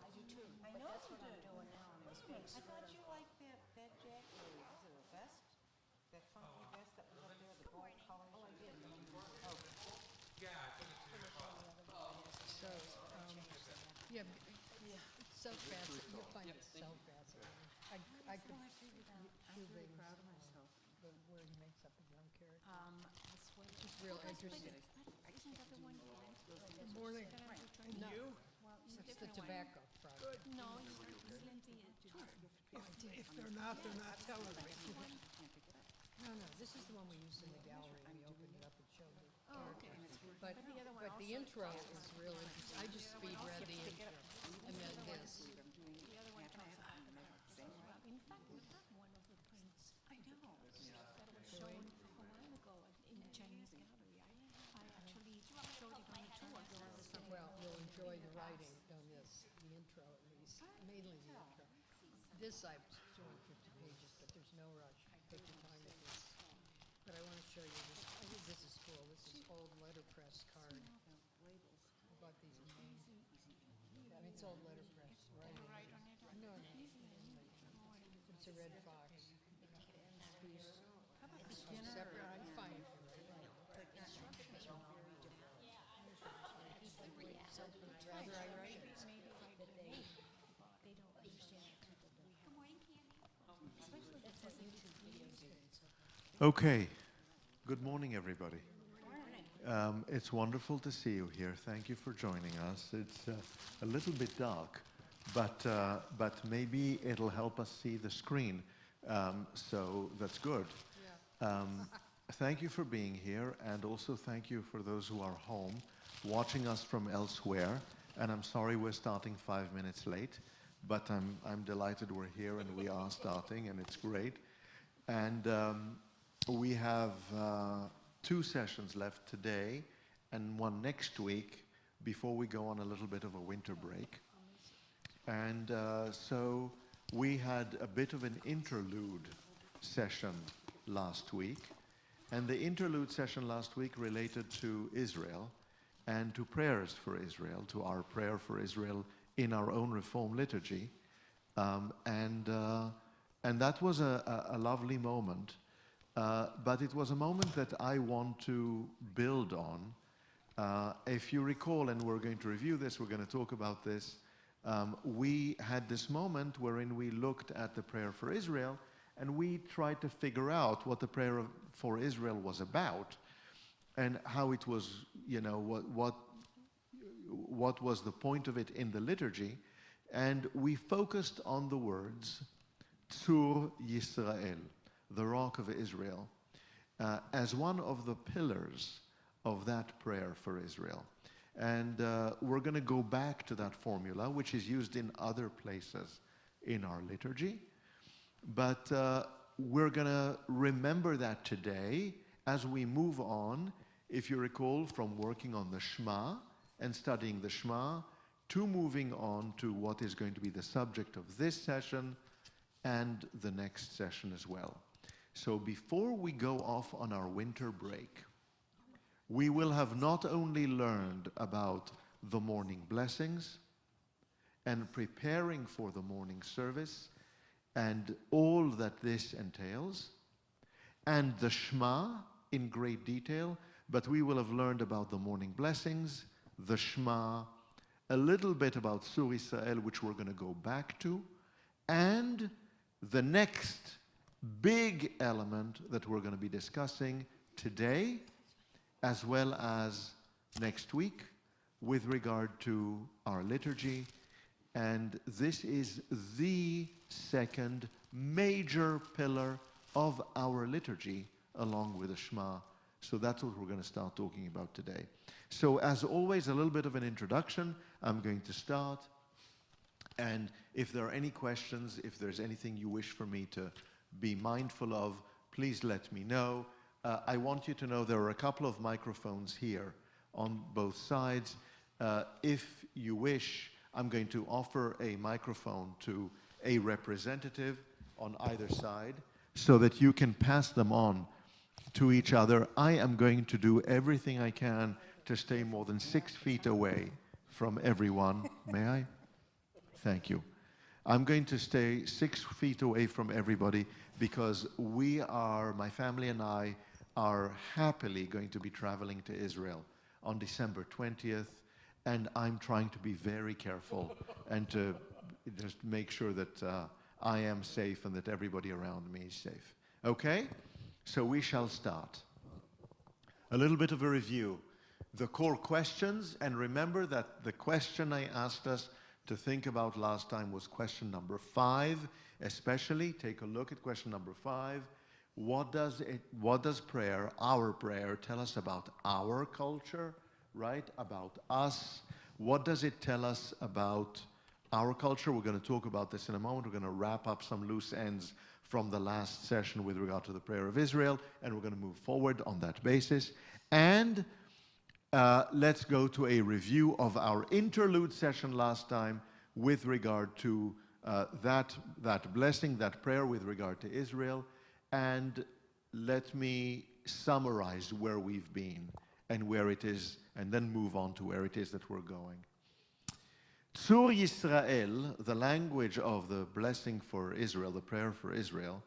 I do too. I But know that's you what I'm do. doing now. I'm Wait a minute, I thought you liked that jacket, or is it a vest? That funky vest that was up there, the gold colors? Oh, I did. Oh, So, Yeah, self-fascinating, you'll find it self-fascinating. I could I figured out. I'm prove very it, proud of myself. where he makes up his own character. the sweater. It's real interesting. Isn't that the one Good morning. No, Well, it's the different one. tobacco product. No, Slim Tea. If they're not telling me. No, this is the one we used in the gallery. We opened it up and showed it. Oh, okay. But the intro is real interesting. I just speed read the intro. And then this. The other one talks about the Well, in fact, we have one of the prints. I know. That was shown a while ago in the Chinese gallery. I actually showed it on a tour. Well, you'll enjoy the writing on this, the intro at least, mainly the intro. This I'm doing 50 pages, but there's no rush. Take your time with this. But I want to show you this. I think this is cool. This is old letterpress card. I bought these amazing. I mean, it's old letterpress. Right? Write on it. No. It's a red fox. Separate. I'm fine if you write. Rather I write it. They don't understand that people don't. Good morning, Candy. Especially if it's YouTube videos. Okay. Good morning, everybody. It's wonderful to see you here. Thank you for joining us. It's a little bit dark, but maybe it'll help us see the screen. So that's good. Thank you for being here, and also thank you for those who are home watching us from elsewhere. And I'm sorry we're starting 5 minutes late, but I'm delighted we're here and we are starting, and it's great. And we have 2 sessions left today and 1 next week before we go on a little bit of a winter break. And so we had a bit of an interlude session last week. And the interlude session last week related to Israel and to prayers for Israel, to our prayer for Israel in our own Reform liturgy. And that was a lovely moment. But it was a moment that I want to build on. If you recall, and we're going to review this, we're going to talk about this, we had this moment wherein we looked at the prayer for Israel, and we tried to figure out what the prayer for Israel was about, and how it was, what was the point of it in the liturgy. And we focused on the words, Tzur Yisrael, the rock of Israel, as one of the pillars of that prayer for Israel. And we're going to go back to that formula, which is used in other places in our liturgy. But we're going to remember that today as we move on, if you recall, from working on the Shema and studying the Shema to moving on to what is going to be the subject of this session and the next session as well. So before we go off on our winter break, we will have not only learned about the morning blessings and preparing for the morning service and all that this entails, and the Shema in great detail, but we will have learned about the morning blessings, the Shema, a little bit about Tzur Yisrael, which we're going to go back to, and the next big element that we're going to be discussing today, as well as next week, with regard to our liturgy. And this is the second major pillar of our liturgy, along with the Shema. So that's what we're going to start talking about today. So as always, a little bit of an introduction. I'm going to start. And if there are any questions, if there's anything you wish for me to be mindful of, please let me know. I want you to know there are a couple of microphones here on both sides. If you wish, I'm going to offer a microphone to a representative on either side so that you can pass them on to each other. I am going to do everything I can to stay more than 6 feet away from everyone. May I? Thank you. I'm going to stay 6 feet away from everybody because my family and I are happily going to be traveling to Israel on December 20th, and I'm trying to be very careful and to just make sure that I am safe and that everybody around me is safe. Okay? So we shall start. A little bit of a review. The core questions, and remember that the question I asked us to think about last time was question number 5, especially. Take a look at question number 5. What does prayer, our prayer, tell us about our culture, right? About us. What does it tell us about our culture? We're going to talk about this in a moment. We're going to wrap up some loose ends from the last session with regard to the prayer of Israel, and we're going to move forward on that basis. And let's go to a review of our interlude session last time with regard to that blessing, that prayer with regard to Israel. And let me summarize where we've been and where it is, and then move on to where it is that we're going. Tzur Yisrael, the language of the blessing for Israel, the prayer for Israel,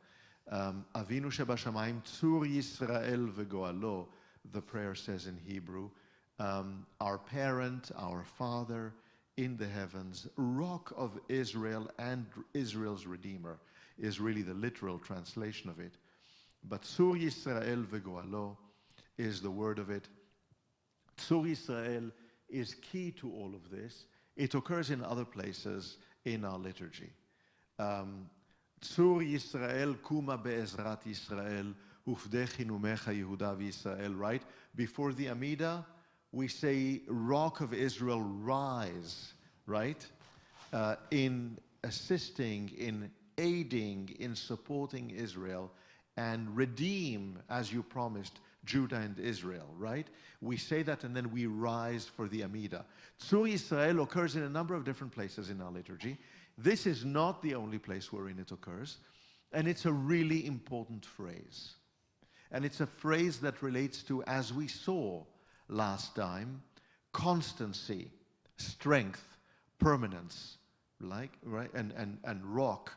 Avinu Shebashamayim, Tzur Yisrael v'goalo, the prayer says in Hebrew, our parent, our father in the heavens, rock of Israel and Israel's redeemer, is really the literal translation of it. But Tzur Yisrael v'goalo is the word of it. Tzur Yisrael is key to all of this. It occurs in other places in our liturgy. Tzur Yisrael kuma be'ezrat Yisrael ufdechi numecha Yehuda v'Yisrael, right? Before the Amida, we say, Rock of Israel, rise, right? In assisting, in aiding, in supporting Israel, and redeem, as you promised, Judah and Israel, right? We say that and then we rise for the Amida. Tzur Yisrael occurs in a number of different places in our liturgy. This is not the only place wherein it occurs, and it's a really important phrase. And it's a phrase that relates to, as we saw last time, constancy, strength, permanence, right? And rock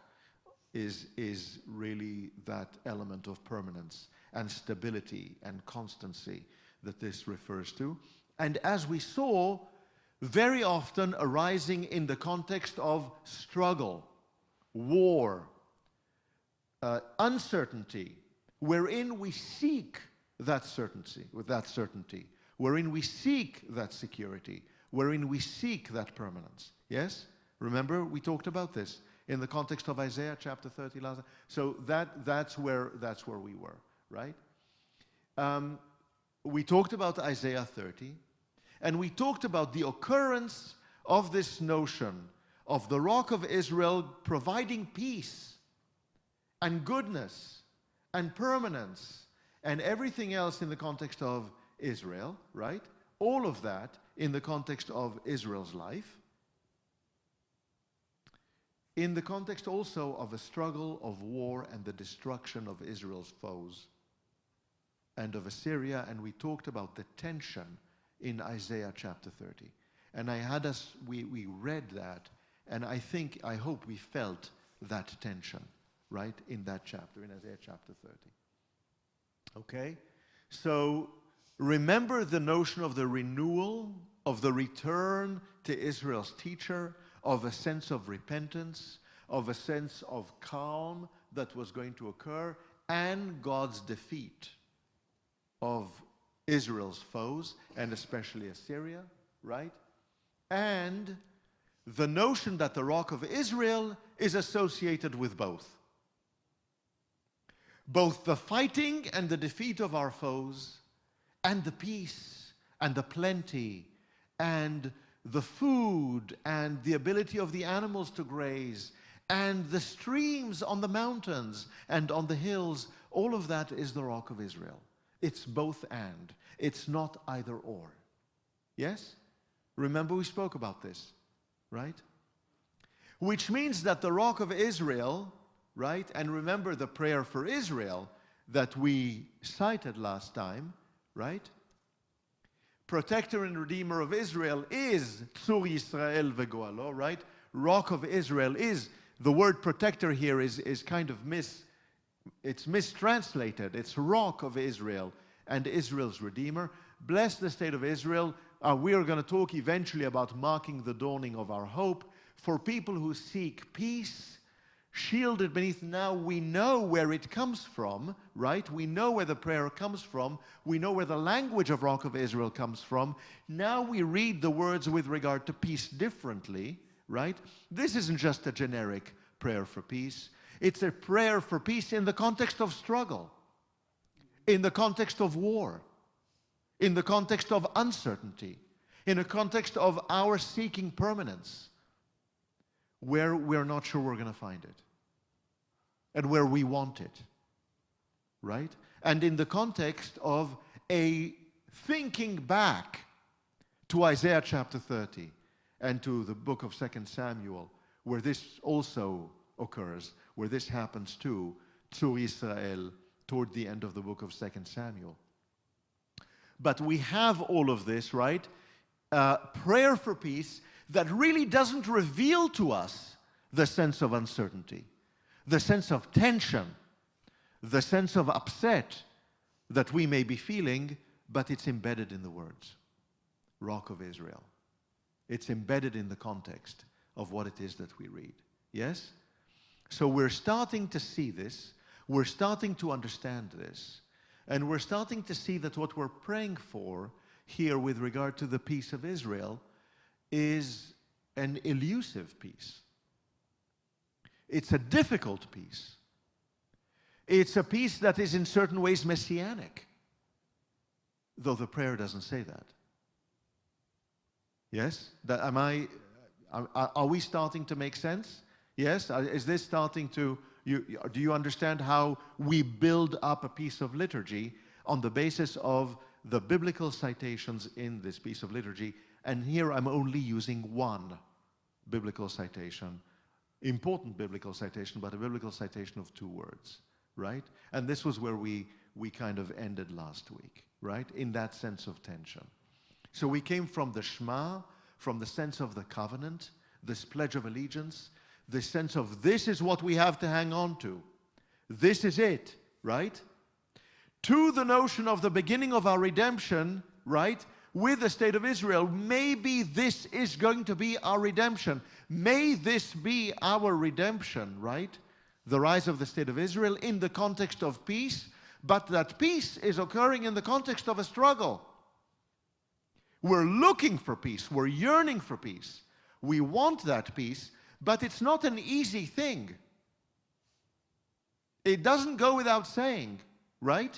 is really that element of permanence and stability and constancy that this refers to. And as we saw, very often arising in the context of struggle, war, uncertainty, wherein we seek that certainty, wherein we seek that security, wherein we seek that permanence. Yes? Remember, we talked about this in the context of Isaiah chapter 30 last time. So that's where we were, right? We talked about Isaiah 30, and we talked about the occurrence of this notion of the Rock of Israel providing peace and goodness and permanence and everything else in the context of Israel, right? All of that in the context of Israel's life. In the context also of a struggle of war and the destruction of Israel's foes and of Assyria, and we talked about the tension in Isaiah chapter 30. And we read that, and I hope we felt that tension, right, in that chapter, in Isaiah chapter 30. Okay? So remember the notion of the renewal, of the return to Israel's teacher, of a sense of repentance, of a sense of calm that was going to occur, and God's defeat of Israel's foes, and especially Assyria, right? And the notion that the Rock of Israel is associated with both. Both the fighting and the defeat of our foes, and the peace, and the plenty, and the food, and the ability of the animals to graze, and the streams on the mountains and on the hills, all of that is the Rock of Israel. It's both and. It's not either or. Yes? Remember we spoke about this, right? Which means that the Rock of Israel, right? And remember the prayer for Israel that we cited last time, right? protector and redeemer of Israel is Tzur Yisrael vegoalo, right? Rock of Israel is, the word protector here is kind of it's mistranslated. It's rock of Israel and Israel's redeemer. Bless the state of Israel. We are going to talk eventually about marking the dawning of our hope. For people who seek peace, shielded beneath, now we know where it comes from, right? We know where the prayer comes from. We know where the language of Rock of Israel comes from. Now we read the words with regard to peace differently, right? This isn't just a generic prayer for peace. It's a prayer for peace in the context of struggle, in the context of war, in the context of uncertainty, in a context of our seeking permanence, where we're not sure we're going to find it, and where we want it, right? And in the context of a thinking back to Isaiah chapter 30 and to the book of 2 Samuel, where this also occurs, where this happens too, to Israel toward the end of the book of 2 Samuel. But we have all of this, right? Prayer for peace that really doesn't reveal to us the sense of uncertainty, the sense of tension, the sense of upset that we may be feeling, but it's embedded in the words. Rock of Israel. It's embedded in the context of what it is that we read. Yes? So we're starting to see this. We're starting to understand this. And we're starting to see that what we're praying for here with regard to the peace of Israel is an elusive peace. It's a difficult peace. It's a peace that is in certain ways messianic, though the prayer doesn't say that. Yes? Are we starting to make sense? Yes? Is this starting to, do you understand how we build up a piece of liturgy on the basis of the biblical citations in this piece of liturgy? And here I'm only using one biblical citation, important biblical citation, but a biblical citation of 2 words, right? And this was where we kind of ended last week, right? In that sense of tension. So we came from the Shema, from the sense of the covenant, this pledge of allegiance, the sense of this is what we have to hang on to. This is it, right? To the notion of the beginning of our redemption, right? With the state of Israel, maybe this is going to be our redemption. May this be our redemption, right? The rise of the state of Israel in the context of peace, but that peace is occurring in the context of a struggle. We're looking for peace. We're yearning for peace. We want that peace, but it's not an easy thing. It doesn't go without saying, right?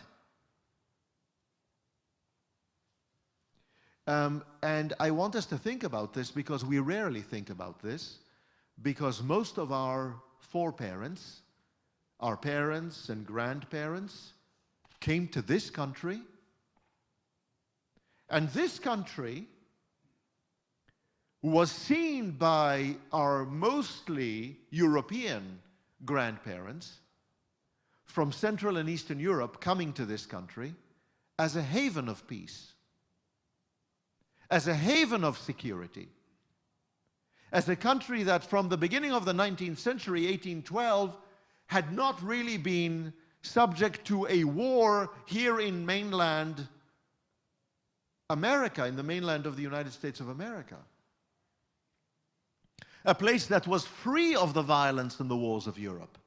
And I want us to think about this because we rarely think about this, because most of our foreparents, our parents and grandparents, came to this country, and this country was seen by our mostly European grandparents from Central and Eastern Europe coming to this country as a haven of peace, as a haven of security, as a country that from the beginning of the 19th century, 1812, had not really been subject to a war here in mainland America, in the mainland of the United States of America. A place that was free of the violence and the wars of Europe.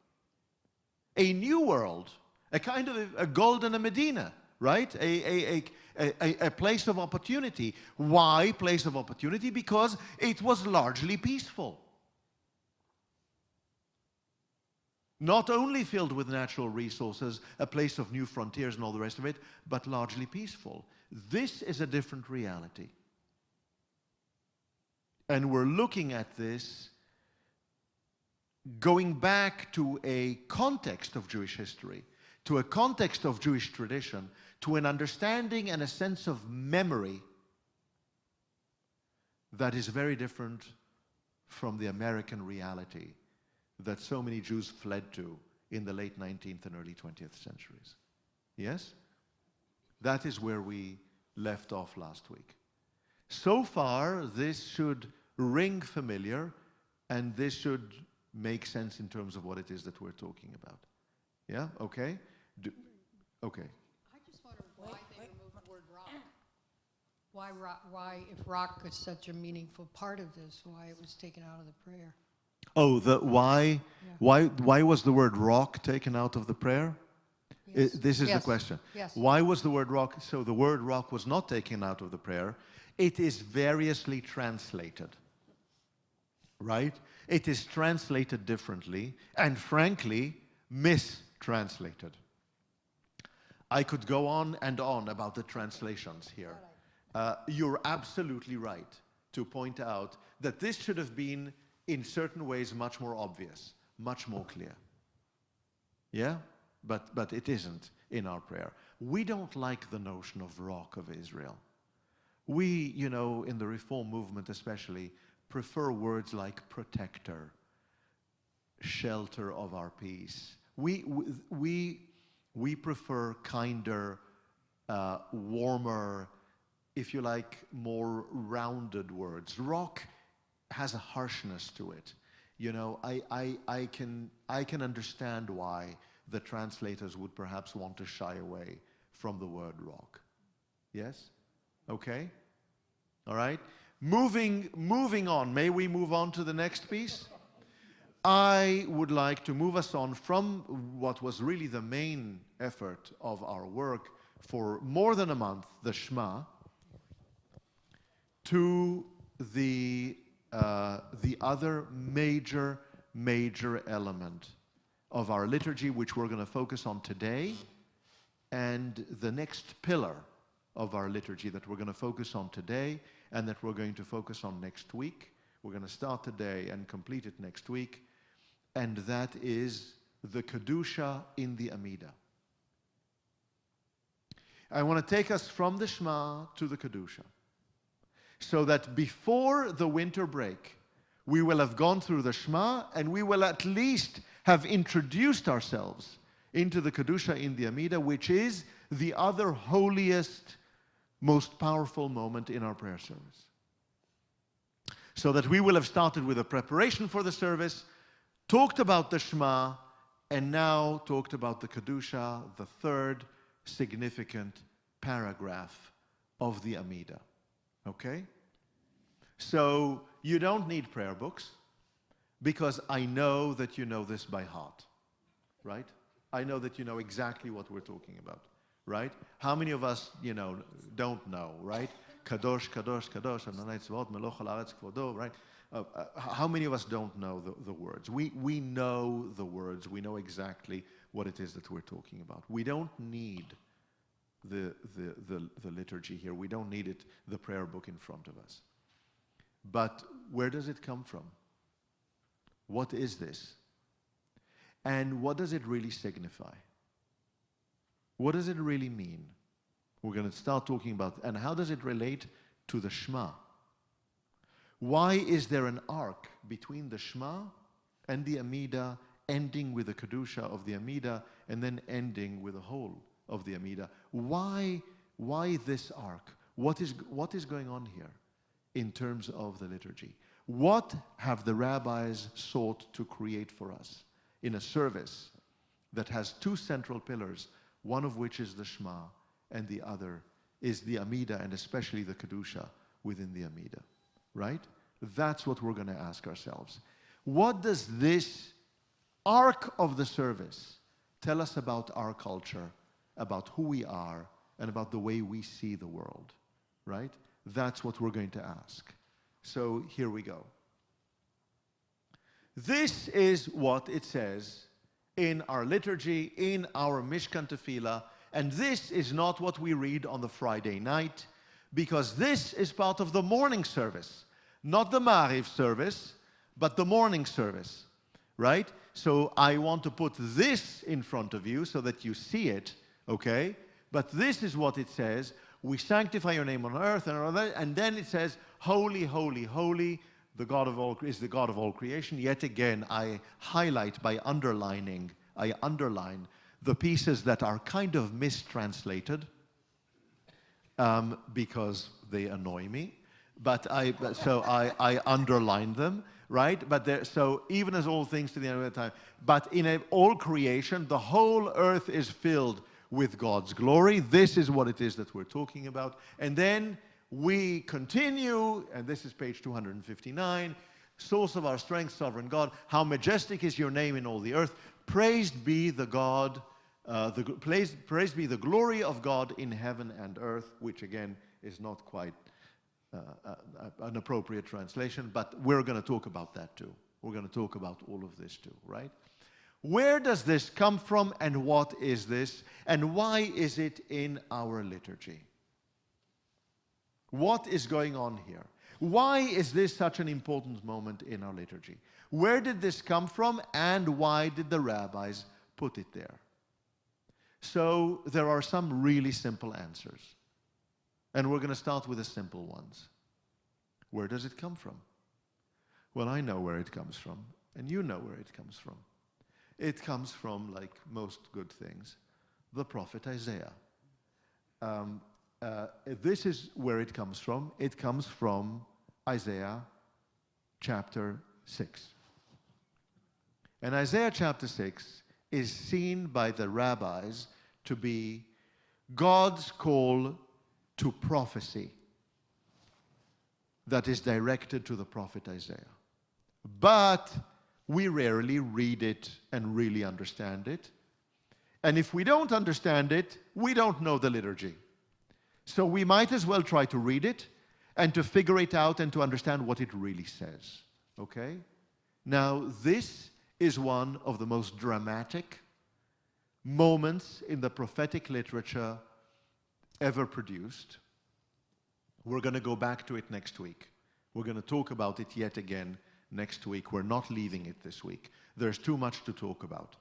A new world, a kind of a golden Medina, right? A place of opportunity. Why place of opportunity? Because it was largely peaceful. Not only filled with natural resources, a place of new frontiers and all the rest of it, but largely peaceful. This is a different reality. And we're looking at this going back to a context of Jewish history, to a context of Jewish tradition, to an understanding and a sense of memory that is very different from the American reality that so many Jews fled to in the late 19th and early 20th centuries. Yes? That is where we left off last week. So far, this should ring familiar, and this should make sense in terms of what it is that we're talking about. Yeah? Okay? Okay. I just wonder why they removed the word rock. Why, if rock is such a meaningful part of this, why it was taken out of the prayer? Oh, why was the word rock taken out of the prayer? Yes. This is the Yes. question. Yes. Why was the word rock? So the word rock was not taken out of the prayer. It is variously translated, right? It is translated differently and, frankly, mistranslated. I could go on and on about the translations here. You're absolutely right to point out that this should have been, in certain ways, much more obvious, much more clear. Yeah? But it isn't in our prayer. We don't like the notion of rock of Israel. We, in the Reform movement especially, prefer words like protector, shelter of our peace. We prefer kinder, warmer, if you like, more rounded words. Rock has a harshness to it. I can understand why the translators would perhaps want to shy away from the word rock. Yes? Okay? All right? Moving on. May we move on to the next piece? I would like to move us on from what was really the main effort of our work for more than a month, the Shema, to the other major element of our liturgy, which we're going to focus on today, and the next pillar of our liturgy that we're going to focus on today and that we're going to focus on next week. We're going to start today and complete it next week, and that is the Kedusha in the Amidah. I want to take us from the Shema to the Kedusha, so that before the winter break, we will have gone through the Shema and we will at least have introduced ourselves into the Kedusha in the Amidah, which is the other holiest, most powerful moment in our prayer service. So that we will have started with a preparation for the service, talked about the Shema, and now talked about the Kedusha, the third significant paragraph of the Amidah. Okay? So you don't need prayer books, because I know that you know this by heart, right? I know that you know exactly what we're talking about, right? How many of us, don't know, right? Kadosh, Kadosh, Kadosh, Adonai Tzvaot, Melech haaretz kvodo, right? How many of us don't know the words? We know the words. We know exactly what it is that we're talking about. We don't need the liturgy here. We don't need it, the prayer book in front of us. But where does it come from? What is this? And what does it really signify? What does it really mean? We're going to start talking about, and how does it relate to the Shema? Why is there an arc between the Shema and the Amidah, ending with the Kedusha of the Amidah, and then ending with the whole of the Amidah? Why this arc? What is going on here in terms of the liturgy? What have the rabbis sought to create for us in a service that has two central pillars, one of which is the Shema, and the other is the Amidah, and especially the Kedusha within the Amidah, right? That's what we're going to ask ourselves. What does this arc of the service tell us about our culture, about who we are, and about the way we see the world, right? That's what we're going to ask. So here we go. This is what it says in our liturgy, in our Mishkan Tefillah, and this is not what we read on the Friday night, because this is part of the morning service, not the Ma'ariv service, but the morning service, right? So I want to put this in front of you so that you see it, okay? But this is what it says. We sanctify your name on earth, and then it says, holy, holy, holy, the God of all is the God of all creation. Yet again, I highlight by underlining, I underline the pieces that are kind of mistranslated because they annoy me. I underlined them, right? So even as all things to the end of the time, but in all creation, the whole earth is filled with God's glory. This is what it is that we're talking about. And then we continue, and this is page 259, source of our strength, sovereign God, how majestic is your name in all the earth. Praised be the God, praised be the glory of God in heaven and earth, which again is not quite an appropriate translation, but we're going to talk about that too. We're going to talk about all of this too, right? Where does this come from, and what is this, and why is it in our liturgy? What is going on here? Why is this such an important moment in our liturgy? Where did this come from, and why did the rabbis put it there? So there are some really simple answers. And we're going to start with the simple ones. Where does it come from? Well, I know where it comes from, and you know where it comes from. It comes from, like most good things, the prophet Isaiah. This is where it comes from. It comes from Isaiah chapter 6. And Isaiah chapter 6 is seen by the rabbis to be God's call to prophecy that is directed to the prophet Isaiah. But we rarely read it and really understand it. And if we don't understand it, we don't know the liturgy. So we might as well try to read it and to figure it out and to understand what it really says. Okay? Now, this is one of the most dramatic moments in the prophetic literature ever produced. We're going to go back to it next week. We're going to talk about it yet again next week. We're not leaving it this week. There's too much to talk about.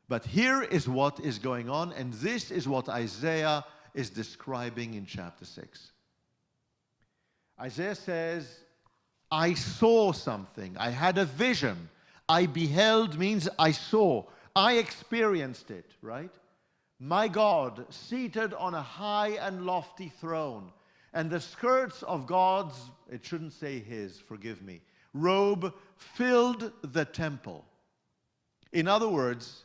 But here is what is going on, and this is what Isaiah is describing in chapter 6. Isaiah says, I saw something. I had a vision. I beheld means I saw. I experienced it, right? My God, seated on a high and lofty throne, and the skirts of God's, it shouldn't say his, forgive me, robe filled the temple. In other words,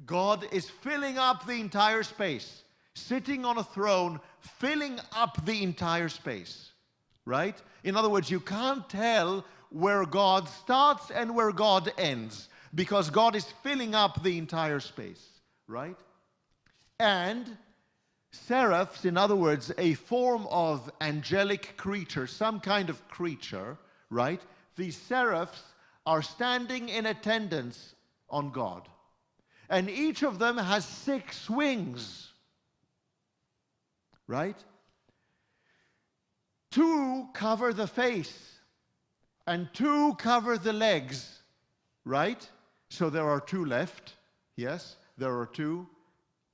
God is filling up the entire space, sitting on a throne, filling up the entire space, right? In other words, you can't tell where God starts and where God ends, because God is filling up the entire space, right? And seraphs, in other words, a form of angelic creature, some kind of creature, right? These seraphs are standing in attendance on God. And each of them has 6 wings, right? 2 cover the face, and 2 cover the legs, right? So there are 2 left, yes? There are 2,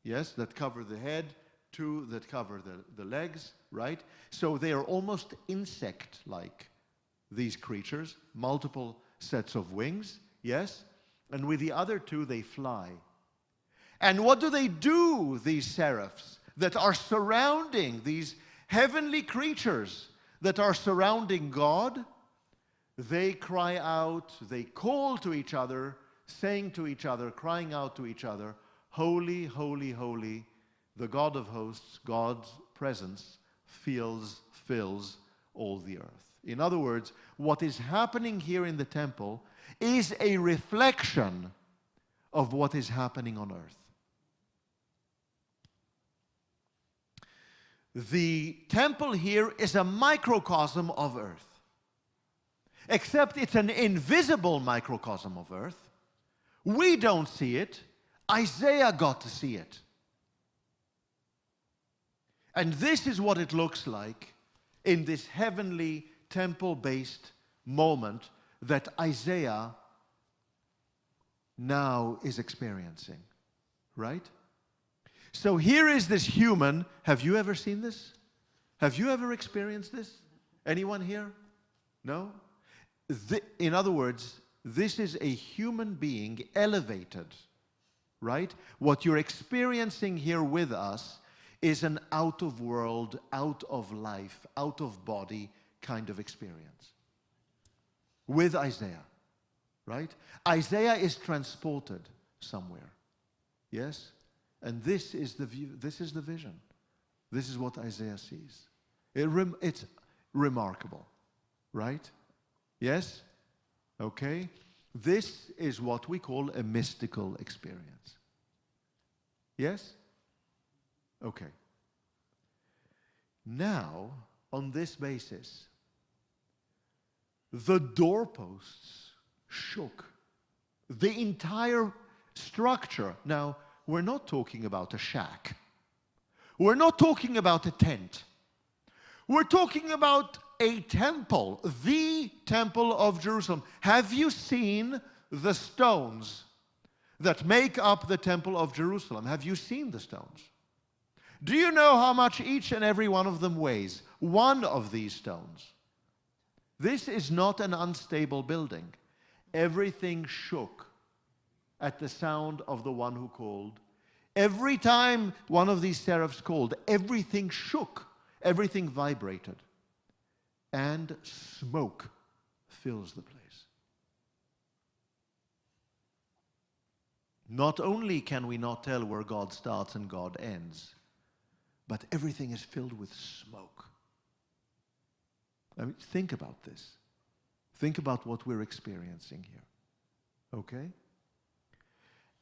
yes, that cover the head, 2 that cover the legs, right? So they are almost insect-like, these creatures, multiple sets of wings, yes? And with the other 2, they fly. And what do, these seraphs that are surrounding these heavenly creatures that are surrounding God? They cry out, they call to each other, saying to each other, crying out to each other, holy, holy, holy, the God of hosts, God's presence fills all the earth. In other words, what is happening here in the temple is a reflection of what is happening on earth. The temple here is a microcosm of earth. Except it's an invisible microcosm of earth. We don't see it. Isaiah got to see it. And this is what it looks like in this heavenly temple-based moment that Isaiah now is experiencing, right? So here is this human. Have you ever seen this? Have you ever experienced this? Anyone here? No? In other words, this is a human being elevated, right? What you're experiencing here with us is an out-of-world, out-of-life, out-of-body kind of experience. With Isaiah, right? Isaiah is transported somewhere, yes? And this is the view, this is the vision. This is what Isaiah sees. It's remarkable, right? Yes? Okay? This is what we call a mystical experience. Yes? Okay. Now, on this basis, the doorposts shook. The entire structure. Now, we're not talking about a shack. We're not talking about a tent. We're talking about a temple, the Temple of Jerusalem. Have you seen the stones that make up the Temple of Jerusalem? Have you seen the stones? Do you know how much each and every one of them weighs? One of these stones. This is not an unstable building. Everything shook at the sound of the one who called. Every time one of these seraphs called, everything shook, everything vibrated, and smoke fills the place. Not only can we not tell where God starts and God ends, but everything is filled with smoke. I mean, think about this. Think about what we're experiencing here. Okay?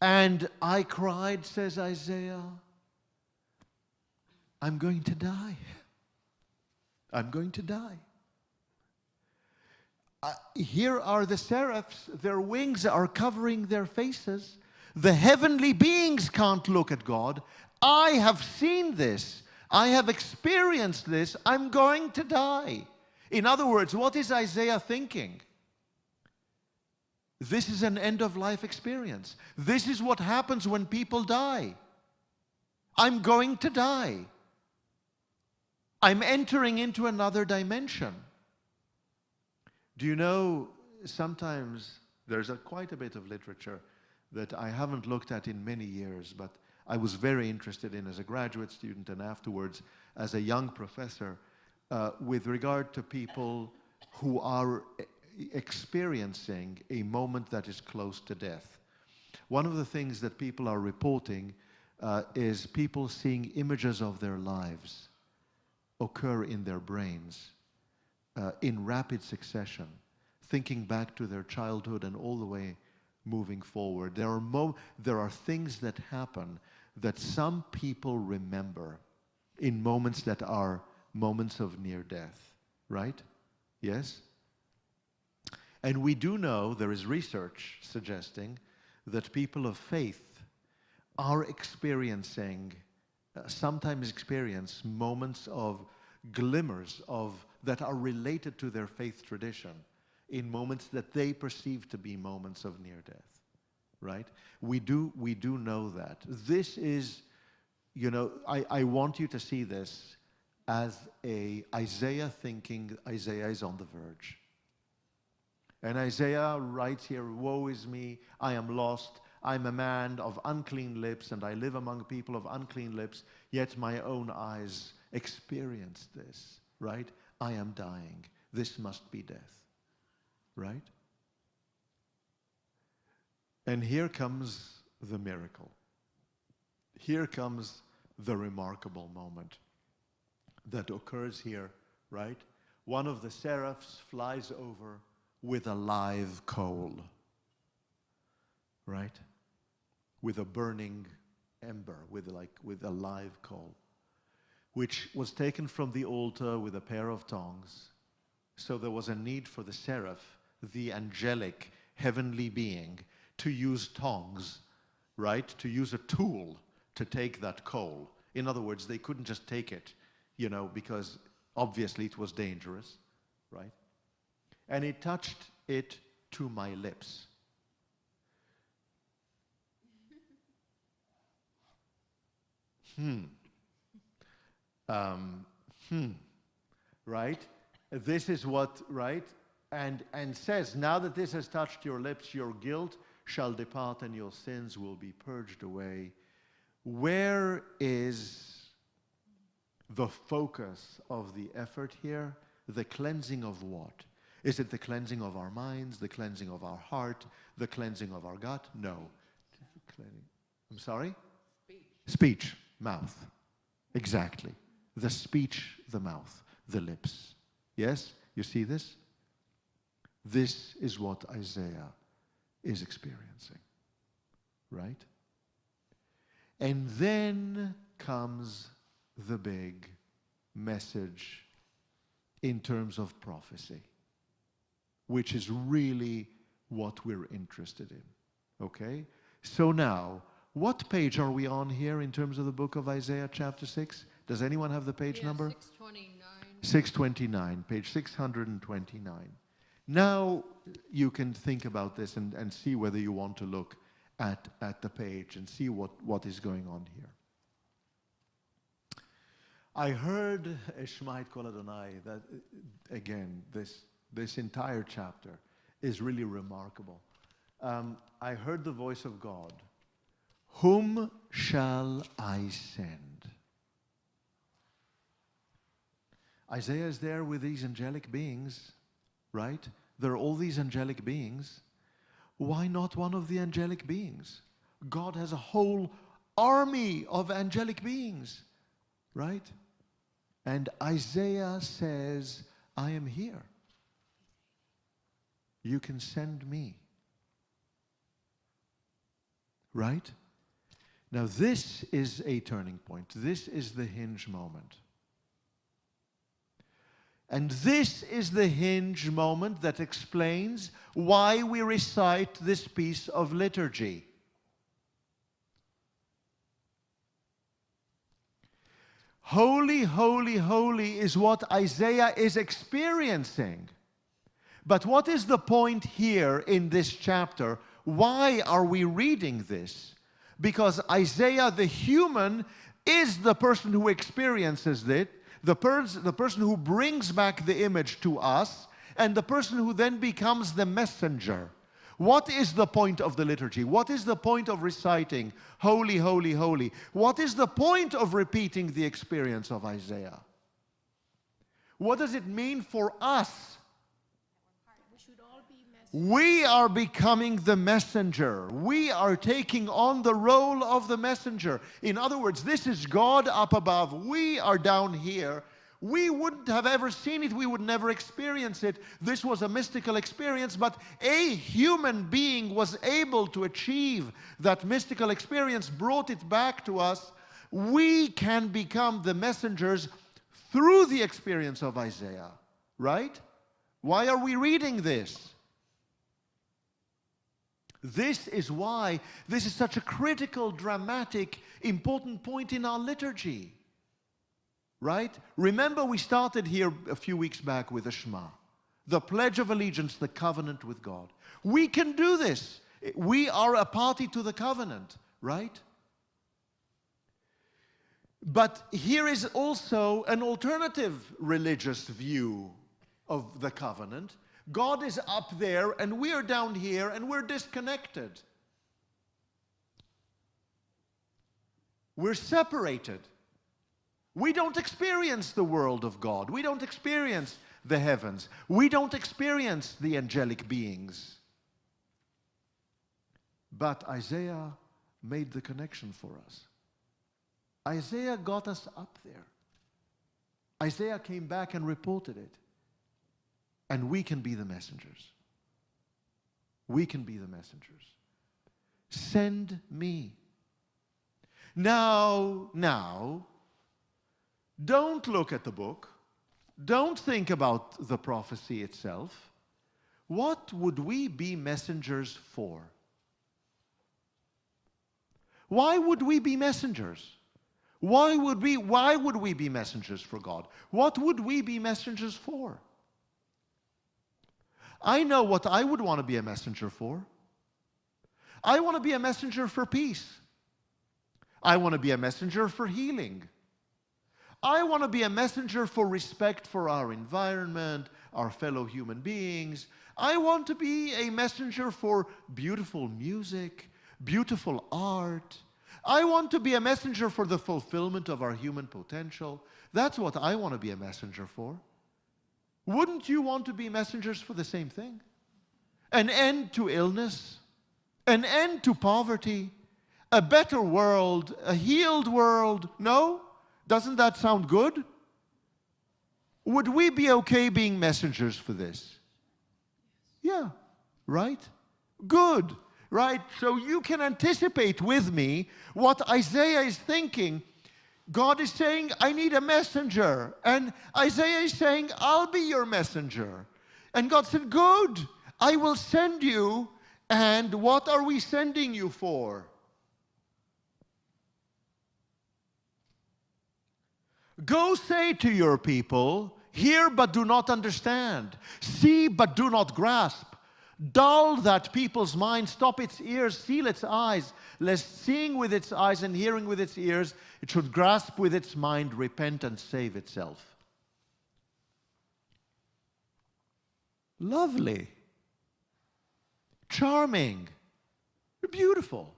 And I cried, says Isaiah, I'm going to die. I'm going to die. Here are the seraphs. Their wings are covering their faces. The heavenly beings can't look at God. I have seen this. I have experienced this. I'm going to die. In other words, what is Isaiah thinking? This is an end-of-life experience. This is what happens when people die. I'm going to die. I'm entering into another dimension. Do you know, sometimes there's quite a bit of literature that I haven't looked at in many years, but I was very interested in as a graduate student and afterwards as a young professor with regard to people who are experiencing a moment that is close to death. One of the things that people are reporting is people seeing images of their lives occur in their brains in rapid succession, thinking back to their childhood and all the way moving forward. There are things that happen that some people remember in moments that are moments of near death, right? Yes? And we do know, there is research suggesting that people of faith are experiencing, sometimes experience moments of glimmers of that are related to their faith tradition in moments that they perceive to be moments of near death, right? We do know that. This is, you know, I want you to see this as a Isaiah thinking Isaiah is on the verge. And Isaiah writes here, woe is me, I am lost, I'm a man of unclean lips, and I live among people of unclean lips, yet my own eyes experienced this, right? I am dying. This must be death, right? And here comes the miracle. Here comes the remarkable moment that occurs here, right? One of the seraphs flies over with a live coal, right? With a burning ember, with a live coal, which was taken from the altar with a pair of tongs. So there was a need for the seraph, the angelic heavenly being, to use tongs, right? To use a tool to take that coal. In other words, they couldn't just take it, you know, because obviously it was dangerous, right? And he touched it to my lips. Right? This is what, right? And says, now that this has touched your lips, your guilt shall depart and your sins will be purged away. Where is the focus of the effort here, the cleansing of what? Is it the cleansing of our minds, the cleansing of our heart, the cleansing of our gut? No. I'm sorry? Speech, mouth. Exactly. The speech, the mouth, the lips. Yes? You see this? This is what Isaiah is experiencing. Right? And then comes the big message in terms of prophecy, which is really what we're interested in. Okay? So now, what page are we on here in terms of the book of Isaiah, chapter 6? Does anyone have the page number? 629. 629, page 629. Now you can think about this and see whether you want to look at the page and see what is going on here. I heard Eshma et Kol Adonai, that again, this entire chapter is really remarkable. I heard the voice of God. Whom shall I send? Isaiah is there with these angelic beings, right? There are all these angelic beings. Why not one of the angelic beings? God has a whole army of angelic beings, right? And Isaiah says, I am here. You can send me. Right? Now this is a turning point. This is the hinge moment. And this is the hinge moment that explains why we recite this piece of liturgy. Holy, holy, holy is what Isaiah is experiencing. But what is the point here in this chapter? Why are we reading this? Because Isaiah, the human, is the person who experiences it, the person who brings back the image to us, and the person who then becomes the messenger. What is the point of the liturgy? What is the point of reciting holy, holy, holy? What is the point of repeating the experience of Isaiah? What does it mean for us? We are becoming the messenger. We are taking on the role of the messenger. In other words, this is God up above. We are down here. We wouldn't have ever seen it. We would never experience it. This was a mystical experience, but a human being was able to achieve that mystical experience, brought it back to us. We can become the messengers through the experience of Isaiah, right? Why are we reading this? This is why this is such a critical, dramatic, important point in our liturgy. Right? Remember, we started here a few weeks back with the Shema, the Pledge of Allegiance, the covenant with God. We can do this. We are a party to the covenant, right? But here is also an alternative religious view of the covenant. God is up there and we are down here and we're disconnected. We're separated. We don't experience the world of God. We don't experience the heavens. We don't experience the angelic beings. But Isaiah made the connection for us. Isaiah got us up there. Isaiah came back and reported it. And we can be the messengers. We can be the messengers. Send me. Now, don't look at the book. Don't think about the prophecy itself. What would we be messengers for? Why would we be messengers? Why would we be messengers for God? What would we be messengers for? I know what I would want to be a messenger for. I want to be a messenger for peace. I want to be a messenger for healing. I want to be a messenger for respect for our environment, our fellow human beings. I want to be a messenger for beautiful music, beautiful art. I want to be a messenger for the fulfillment of our human potential. That's what I want to be a messenger for. Wouldn't you want to be messengers for the same thing? An end to illness, an end to poverty, a better world, a healed world. No? Doesn't that sound good? Would we be okay being messengers for this? Yeah, right? Good, right? So you can anticipate with me what Isaiah is thinking. God is saying, I need a messenger. And Isaiah is saying, I'll be your messenger. And God said, good, I will send you. And what are we sending you for? Go say to your people, hear but do not understand, see but do not grasp. Dull that people's mind, stop its ears, seal its eyes, lest seeing with its eyes and hearing with its ears, it should grasp with its mind, repent and save itself. Lovely. Charming. Beautiful.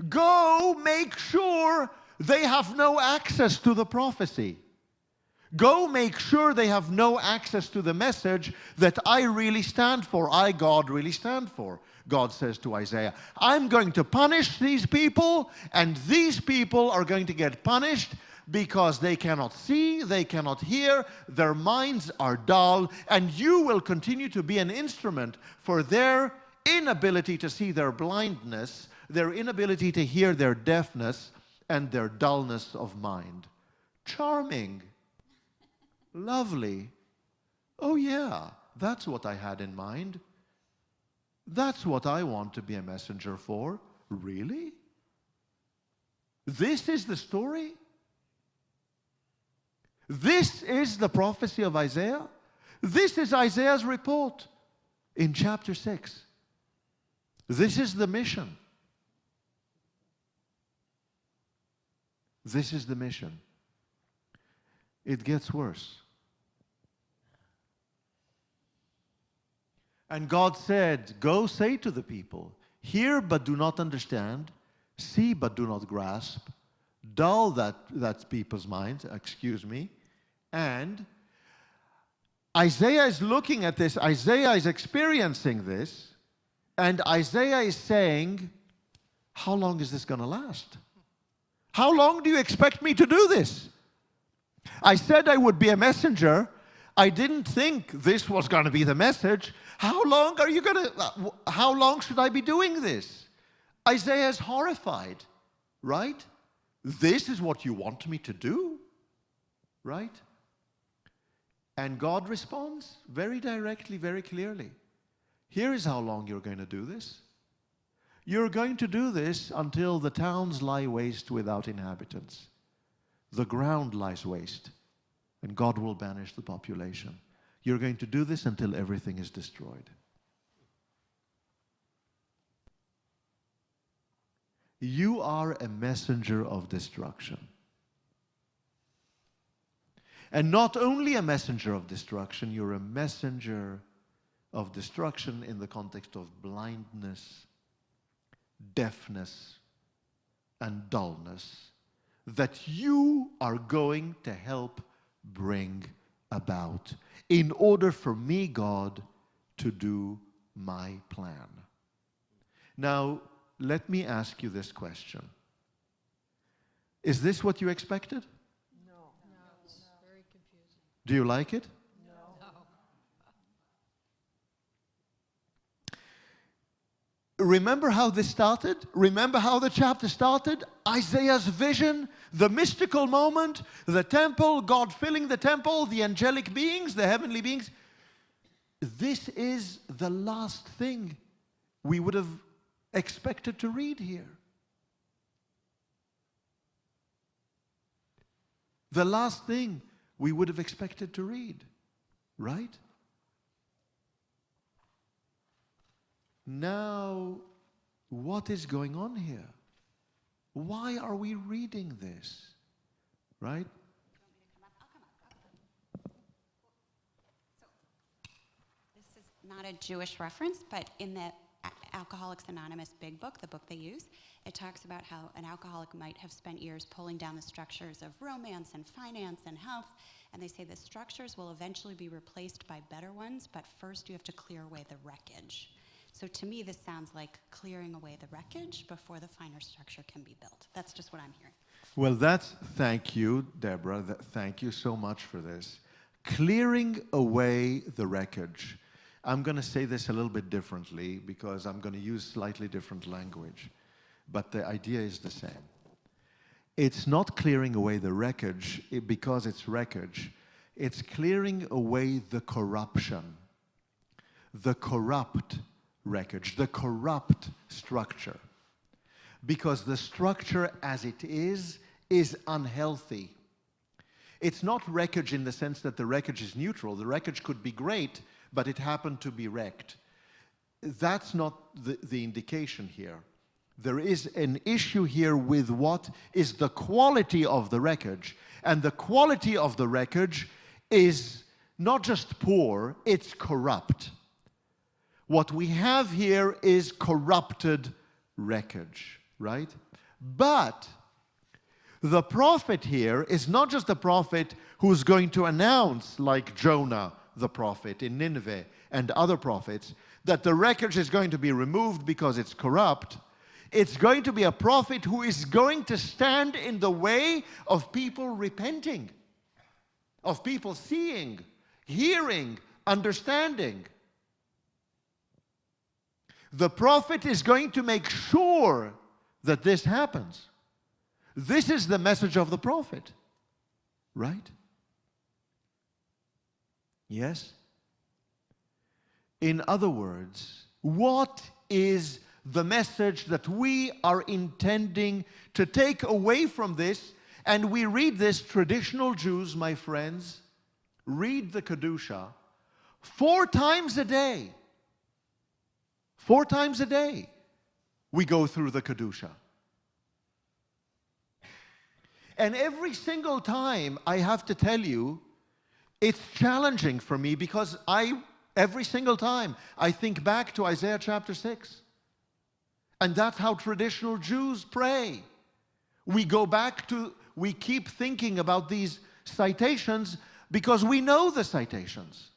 Go make sure they have no access to the prophecy. Go make sure they have no access to the message that I really stand for, I, God, really stand for. God says to Isaiah, I'm going to punish these people, and these people are going to get punished because they cannot see, they cannot hear, their minds are dull, and you will continue to be an instrument for their inability to see their blindness, their inability to hear their deafness, and their dullness of mind. Charming. Lovely. Oh yeah, that's what I had in mind. That's what I want to be a messenger for. Really? This is the story? This is the prophecy of Isaiah? This is Isaiah's report in chapter 6. This is the mission. This is the mission. It gets worse. And God said, go say to the people, hear but do not understand, see but do not grasp, dull that people's minds, and Isaiah is looking at this, Isaiah is experiencing this, and Isaiah is saying, how long is this going to last? How long do you expect me to do this? I said I would be a messenger. I didn't think this was going to be the message. How long should I be doing this? Isaiah is horrified, right? This is what you want me to do, right? And God responds very directly, very clearly. Here is how long you're going to do this. You're going to do this until the towns lie waste without inhabitants. The ground lies waste, and God will banish the population. You're going to do this until everything is destroyed. You are a messenger of destruction. And not only a messenger of destruction, you're a messenger of destruction in the context of blindness, deafness, and dullness that you are going to help bring about in order for me, God, to do my plan. Now, let me ask you this question. Is this what you expected? No. It's very confusing. Do you like it? No. Remember how this started? Remember how the chapter started? Isaiah's vision, the mystical moment, the temple, God filling the temple, the angelic beings, the heavenly beings. This is the last thing we would have expected to read here. The last thing we would have expected to read, right? Now, what is going on here? Why are we reading this? Right? This is not a Jewish reference, but in the Alcoholics Anonymous Big Book, the book they use, it talks about how an alcoholic might have spent years pulling down the structures of romance and finance and health, and they say the structures will eventually be replaced by better ones, but first you have to clear away the wreckage. So to me, this sounds like clearing away the wreckage before the finer structure can be built. That's just what I'm hearing. Well, thank you, Deborah. Thank you so much for this. Clearing away the wreckage. I'm going to say this a little bit differently because I'm going to use slightly different language, but the idea is the same. It's not clearing away the wreckage because it's wreckage. It's clearing away the corruption, the corrupt wreckage, the corrupt structure. Because the structure as it is unhealthy. It's not wreckage in the sense that the wreckage is neutral. The wreckage could be great, but it happened to be wrecked. That's not the indication here. There is an issue here with what is the quality of the wreckage. And the quality of the wreckage is not just poor, it's corrupt. What we have here is corrupted wreckage, right? But the prophet here is not just a prophet who's going to announce, like Jonah, the prophet in Nineveh and other prophets, that the wreckage is going to be removed because it's corrupt. It's going to be a prophet who is going to stand in the way of people repenting, of people seeing, hearing, understanding. The prophet is going to make sure that this happens. This is the message of the prophet, right? Yes? In other words, what is the message that we are intending to take away from this? And we read this, traditional Jews, my friends, read the Kedusha 4 times a day. 4 times a day we go through the Kedusha. And every single time, I have to tell you, it's challenging for me because every single time I think back to Isaiah chapter 6. And that's how traditional Jews pray. We keep thinking about these citations because we know the citations.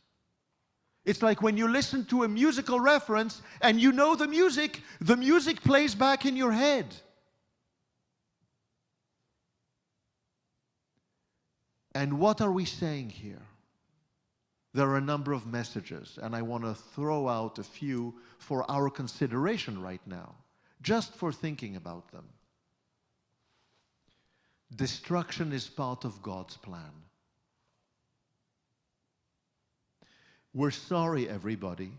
It's like when you listen to a musical reference and you know the music plays back in your head. And what are we saying here? There are a number of messages, and I want to throw out a few for our consideration right now, just for thinking about them. Destruction is part of God's plan. We're sorry, everybody,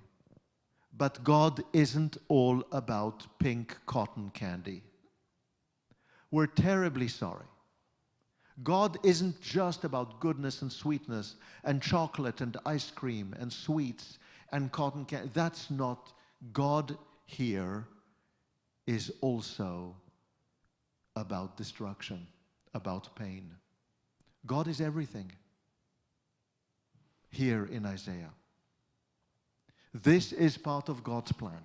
but God isn't all about pink cotton candy. We're terribly sorry. God isn't just about goodness and sweetness and chocolate and ice cream and sweets and cotton candy. That's not. God here is also about destruction, about pain. God is everything here in Isaiah. This is part of God's plan.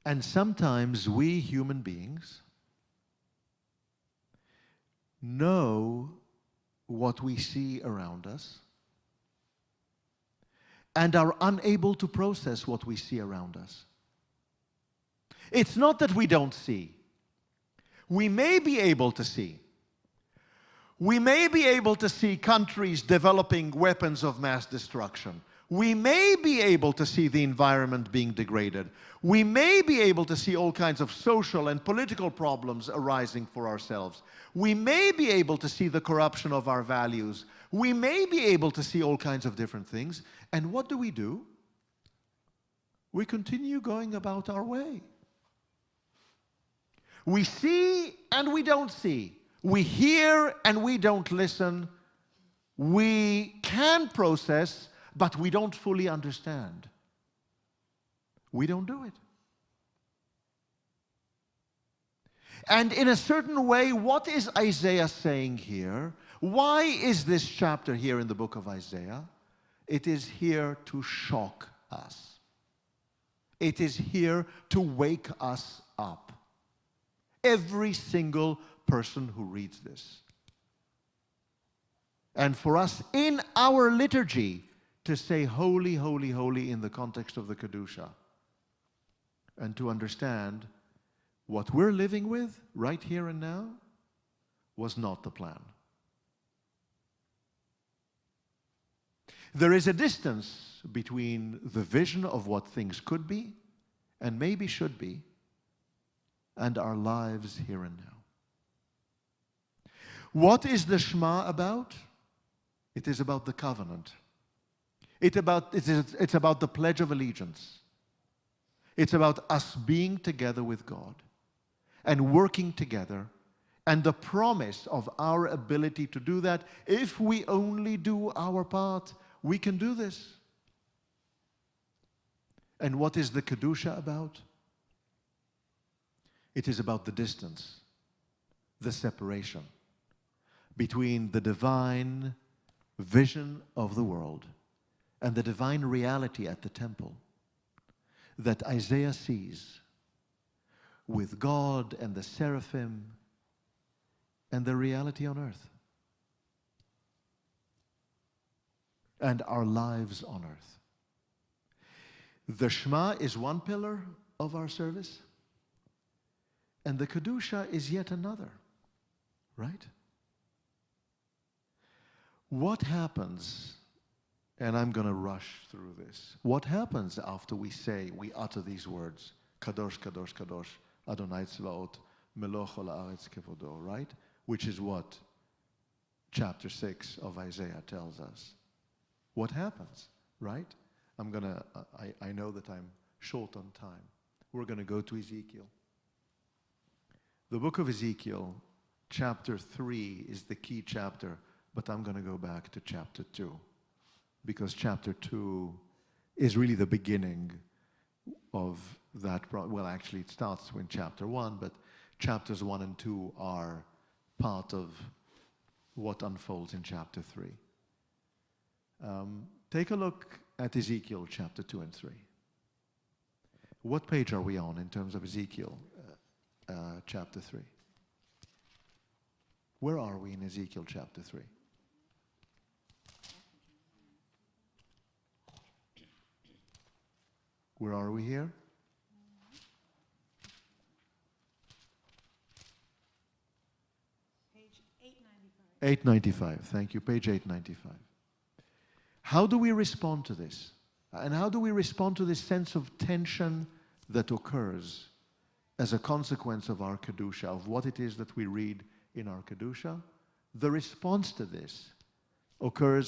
And sometimes we human beings know what we see around us and are unable to process what we see around us. It's not that we don't see. We may be able to see. We may be able to see countries developing weapons of mass destruction. We may be able to see the environment being degraded. We may be able to see all kinds of social and political problems arising for ourselves. We may be able to see the corruption of our values. We may be able to see all kinds of different things. And what do? We continue going about our way. We see and we don't see. We hear and we don't listen. We can process, but we don't fully understand. We don't do it. And in a certain way, what is Isaiah saying here? Why is this chapter here in the book of Isaiah? It is here to shock us. It is here to wake us up. Every single person who reads this. And for us in our liturgy to say holy, holy, holy in the context of the Kedusha. And to understand what we're living with right here and now was not the plan. There is a distance between the vision of what things could be and maybe should be and our lives here and now. What is the Shema about? It is about the covenant. It's about the pledge of allegiance. It's about us being together with God and working together, and the promise of our ability to do that. If we only do our part, we can do this. And what is the Kedusha about? It is about the distance, the separation between the divine vision of the world and the divine reality at the temple that Isaiah sees with God and the seraphim and the reality on earth and our lives on earth. The Shema is one pillar of our service, and the Kedusha is yet another, right? What happens, and I'm going to rush through this, what happens after we utter these words, Kadosh, Kadosh, Kadosh, Adonai Tzvaot, Meloch ha'aretz kevodo, right? Which is what chapter 6 of Isaiah tells us. What happens, right? I know that I'm short on time. We're going to go to Ezekiel. The book of Ezekiel, chapter 3 is the key chapter, but I'm going to go back to chapter 2 because chapter 2 is really the beginning of that. Well, actually, it starts in chapter 1, but chapters 1 and 2 are part of what unfolds in chapter 3. Take a look at Ezekiel chapter 2 and 3. What page are we on in terms of Ezekiel chapter 3? Where are we in Ezekiel chapter 3? Where are we here? Page 895. 895. Thank you. Page 895. How do we respond to this? And how do we respond to this sense of tension that occurs as a consequence of our Kedusha, of what it is that we read in our Kedusha? The response to this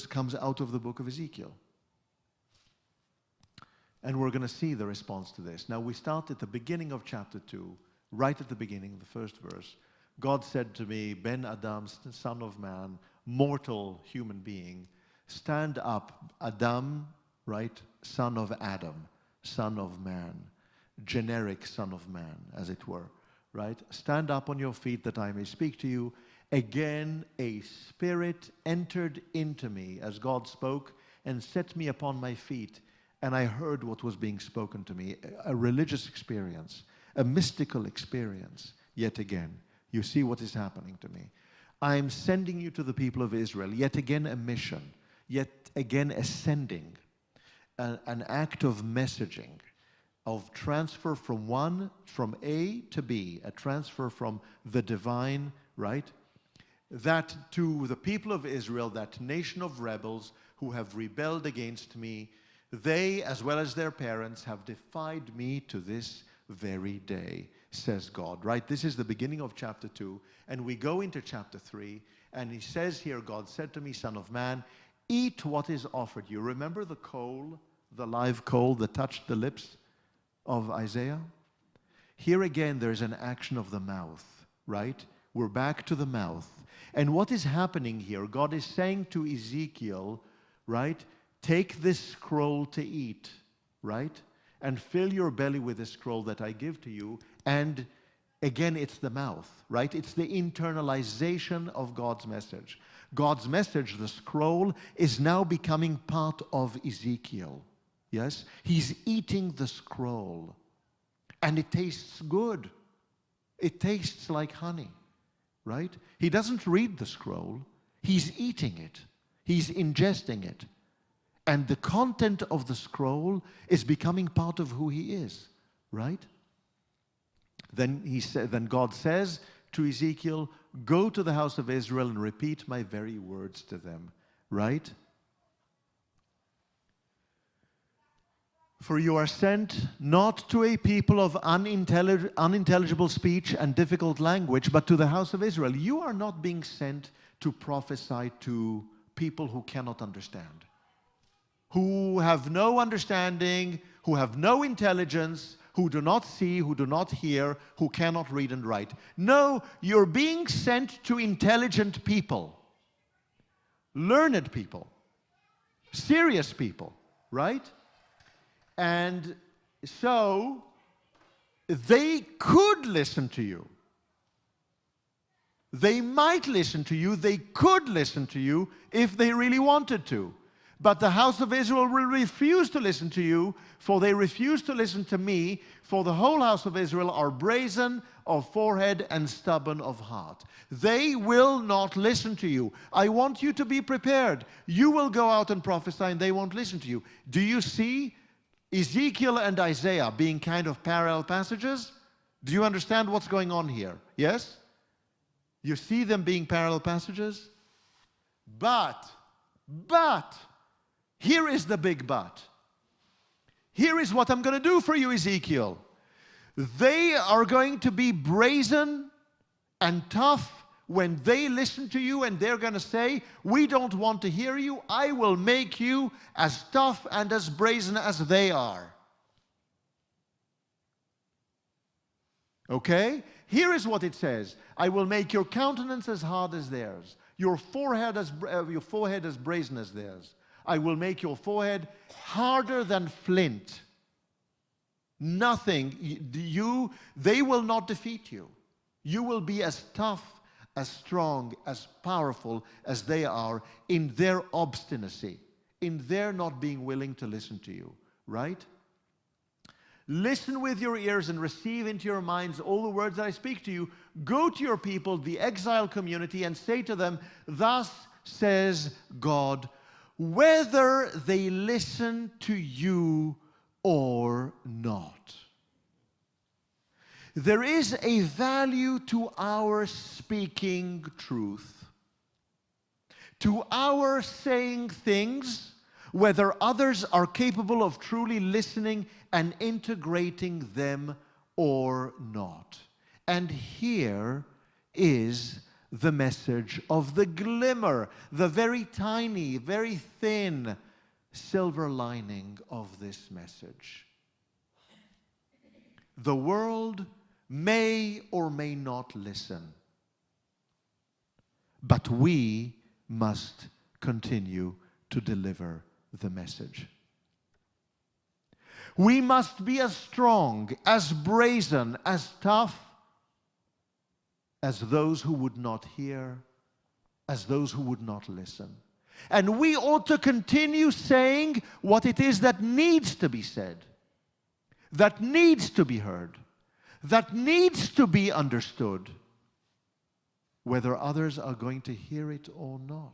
comes out of the book of Ezekiel. And we're going to see the response to this. Now, we start at the beginning of chapter 2, right at the beginning, the first verse. God said to me, Ben Adam, son of man, mortal human being, stand up, Adam, right, son of Adam, son of man, generic son of man, as it were, right? Stand up on your feet that I may speak to you. Again, a spirit entered into me as God spoke and set me upon my feet. And I heard what was being spoken to me, a religious experience, a mystical experience. Yet again, you see what is happening to me. I am sending you to the people of Israel, yet again a mission, yet again a sending, an act of messaging, of transfer from A to B, a transfer from the divine, right? That to the people of Israel, that nation of rebels who have rebelled against me, they, as well as their parents, have defied me to this very day, says God, right? This is the beginning of chapter 2, and we go into chapter 3, and he says here, God said to me, son of man, eat what is offered you. Remember the coal, the live coal that touched the lips of Isaiah? Here again, there's an action of the mouth, right? We're back to the mouth. And what is happening here? God is saying to Ezekiel, right? Take this scroll to eat, right? And fill your belly with the scroll that I give to you, and Again, it's the mouth, right? It's the internalization of God's message. God's message, the scroll, is now becoming part of Ezekiel. Yes? He's eating the scroll. And it tastes good. It tastes like honey, right? He doesn't read the scroll. He's eating it. He's ingesting it. And the content of the scroll is becoming part of who he is, right? Then God says to Ezekiel, go to the house of Israel and repeat my very words to them, right? For you are sent not to a people of unintelligible speech and difficult language, but to the house of Israel. You are not being sent to prophesy to people who cannot understand, who have no understanding, who have no intelligence, who do not see, who do not hear, who cannot read and write. No, you're being sent to intelligent people, learned people, serious people, right? And so they could listen to you. They might listen to you. They could listen to you if they really wanted to. But the house of Israel will refuse to listen to you, for they refuse to listen to me, for the whole house of Israel are brazen of forehead and stubborn of heart. They will not listen to you. I want you to be prepared. You will go out and prophesy and they won't listen to you. Do you see Ezekiel and Isaiah being kind of parallel passages? Do you understand what's going on here? Yes? You see them being parallel passages? But, here is the big but. Here is what I'm going to do for you, Ezekiel. They are going to be brazen and tough when they listen to you, and they're going to say, we don't want to hear you. I will make you as tough and as brazen as they are. Okay? Here is what it says. I will make your countenance as hard as theirs, your forehead as brazen as theirs. I will make your forehead harder than flint. They will not defeat you. You will be as tough, as strong, as powerful as they are in their obstinacy, in their not being willing to listen to you, right? Listen with your ears and receive into your minds all the words that I speak to you. Go to your people, the exiled community, and say to them, thus says God, whether they listen to you or not. There is a value to our speaking truth, to our saying things, whether others are capable of truly listening and integrating them or not. And here is the message of the glimmer, the very tiny, very thin silver lining of this message. The world may or may not listen, but we must continue to deliver the message. We must be as strong, as brazen, as tough as those who would not hear, as those who would not listen. And we ought to continue saying what it is that needs to be said, that needs to be heard, that needs to be understood, whether others are going to hear it or not.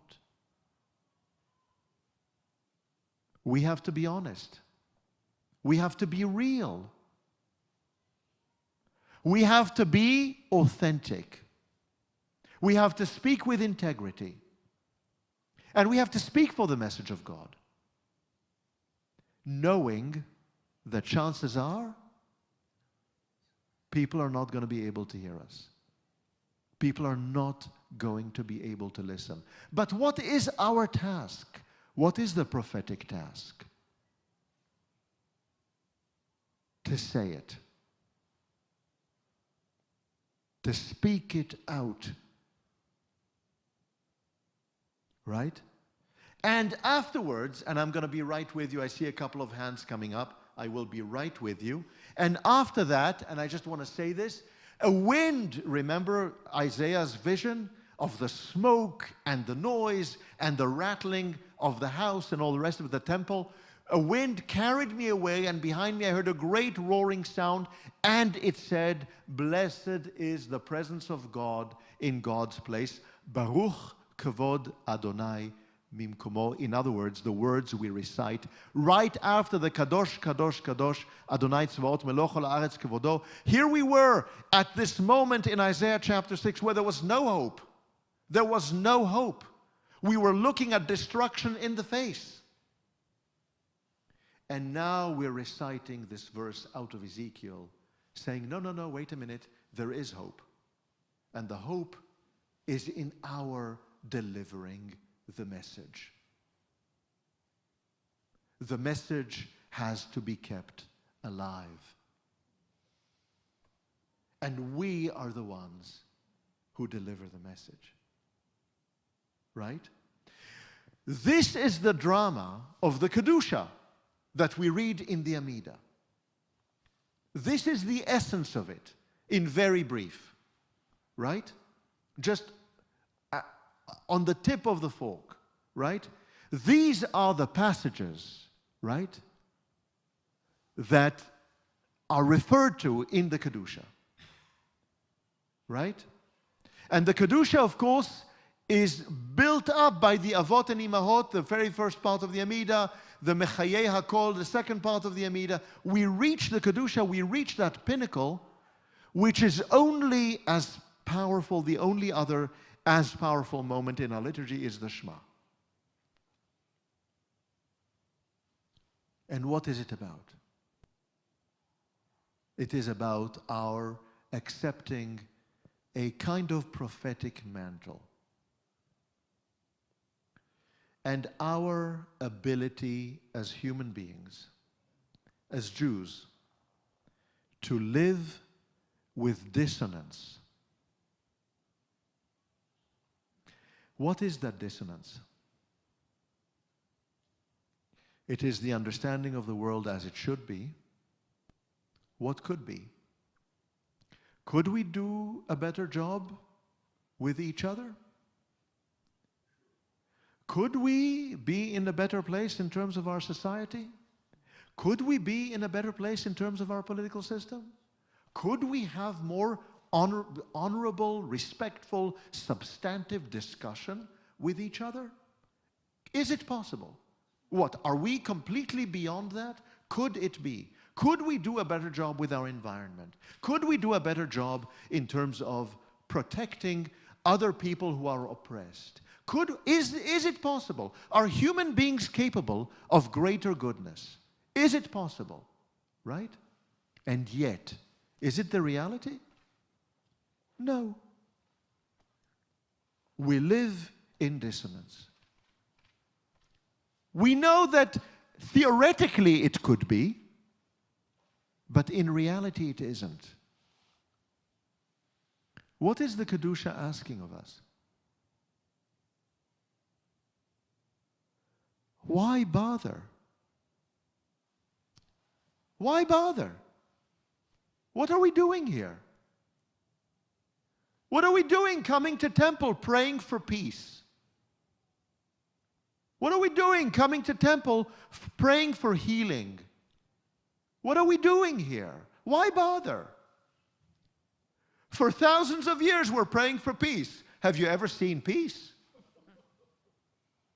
We have to be honest. We have to be real. We have to be authentic. We have to speak with integrity. And we have to speak for the message of God, knowing that chances are people are not going to be able to hear us. People are not going to be able to listen. But what is our task? What is the prophetic task? To say it. To speak it out. Right? And afterwards, and I'm going to be right with you, I see a couple of hands coming up, I will be right with you. And after that, and I just want to say this, A wind, remember Isaiah's vision of the smoke and the noise and the rattling of the house and all the rest of the temple. A wind carried me away, and behind me I heard a great roaring sound, and it said, "Blessed is the presence of God in God's place. Baruch kavod Adonai mimkomo." In other words, the words we recite right after the Kadosh, Kadosh, Kadosh, Adonai Tzvaot Meloch al Haaretz Kavodo. Here we were at this moment in Isaiah chapter 6 where there was no hope. There was no hope. We were looking at destruction in the face. And now we're reciting this verse out of Ezekiel, saying, no, no, no, wait a minute, there is hope. And the hope is in our delivering the message. The message has to be kept alive. And we are the ones who deliver the message. Right? This is the drama of the Kedusha that we read in the Amida. This is the essence of it, in very brief. Right? Just on the tip of the fork. Right? These are the passages, right, that are referred to in the Kedusha. Right? And the Kedusha, of course, is built up by the Avot and Imahot, the very first part of the Amida, the Mechayei HaKol, the second part of the Amida. We reach the Kedusha, we reach that pinnacle, which is only as powerful, the only other as powerful moment in our liturgy is the Shema. And what is it about? It is about our accepting a kind of prophetic mantle and our ability as human beings, as Jews, to live with dissonance. What is that dissonance? It is the understanding of the world as it should be. What could be? Could we do a better job with each other? Could we be in a better place in terms of our society? Could we be in a better place in terms of our political system? Could we have more honorable, respectful, substantive discussion with each other? Is it possible? What, are we completely beyond that? Could it be? Could we do a better job with our environment? Could we do a better job in terms of protecting other people who are oppressed? Is it possible? Are human beings capable of greater goodness? Is it possible? Right? And yet, is it the reality? No. We live in dissonance. We know that theoretically it could be, but in reality it isn't. What is the Kedusha asking of us? Why bother? Why bother? What are we doing here? What are we doing coming to temple praying for peace? What are we doing coming to temple praying for healing? What are we doing here? Why bother? For thousands of years we're praying for peace. Have you ever seen peace?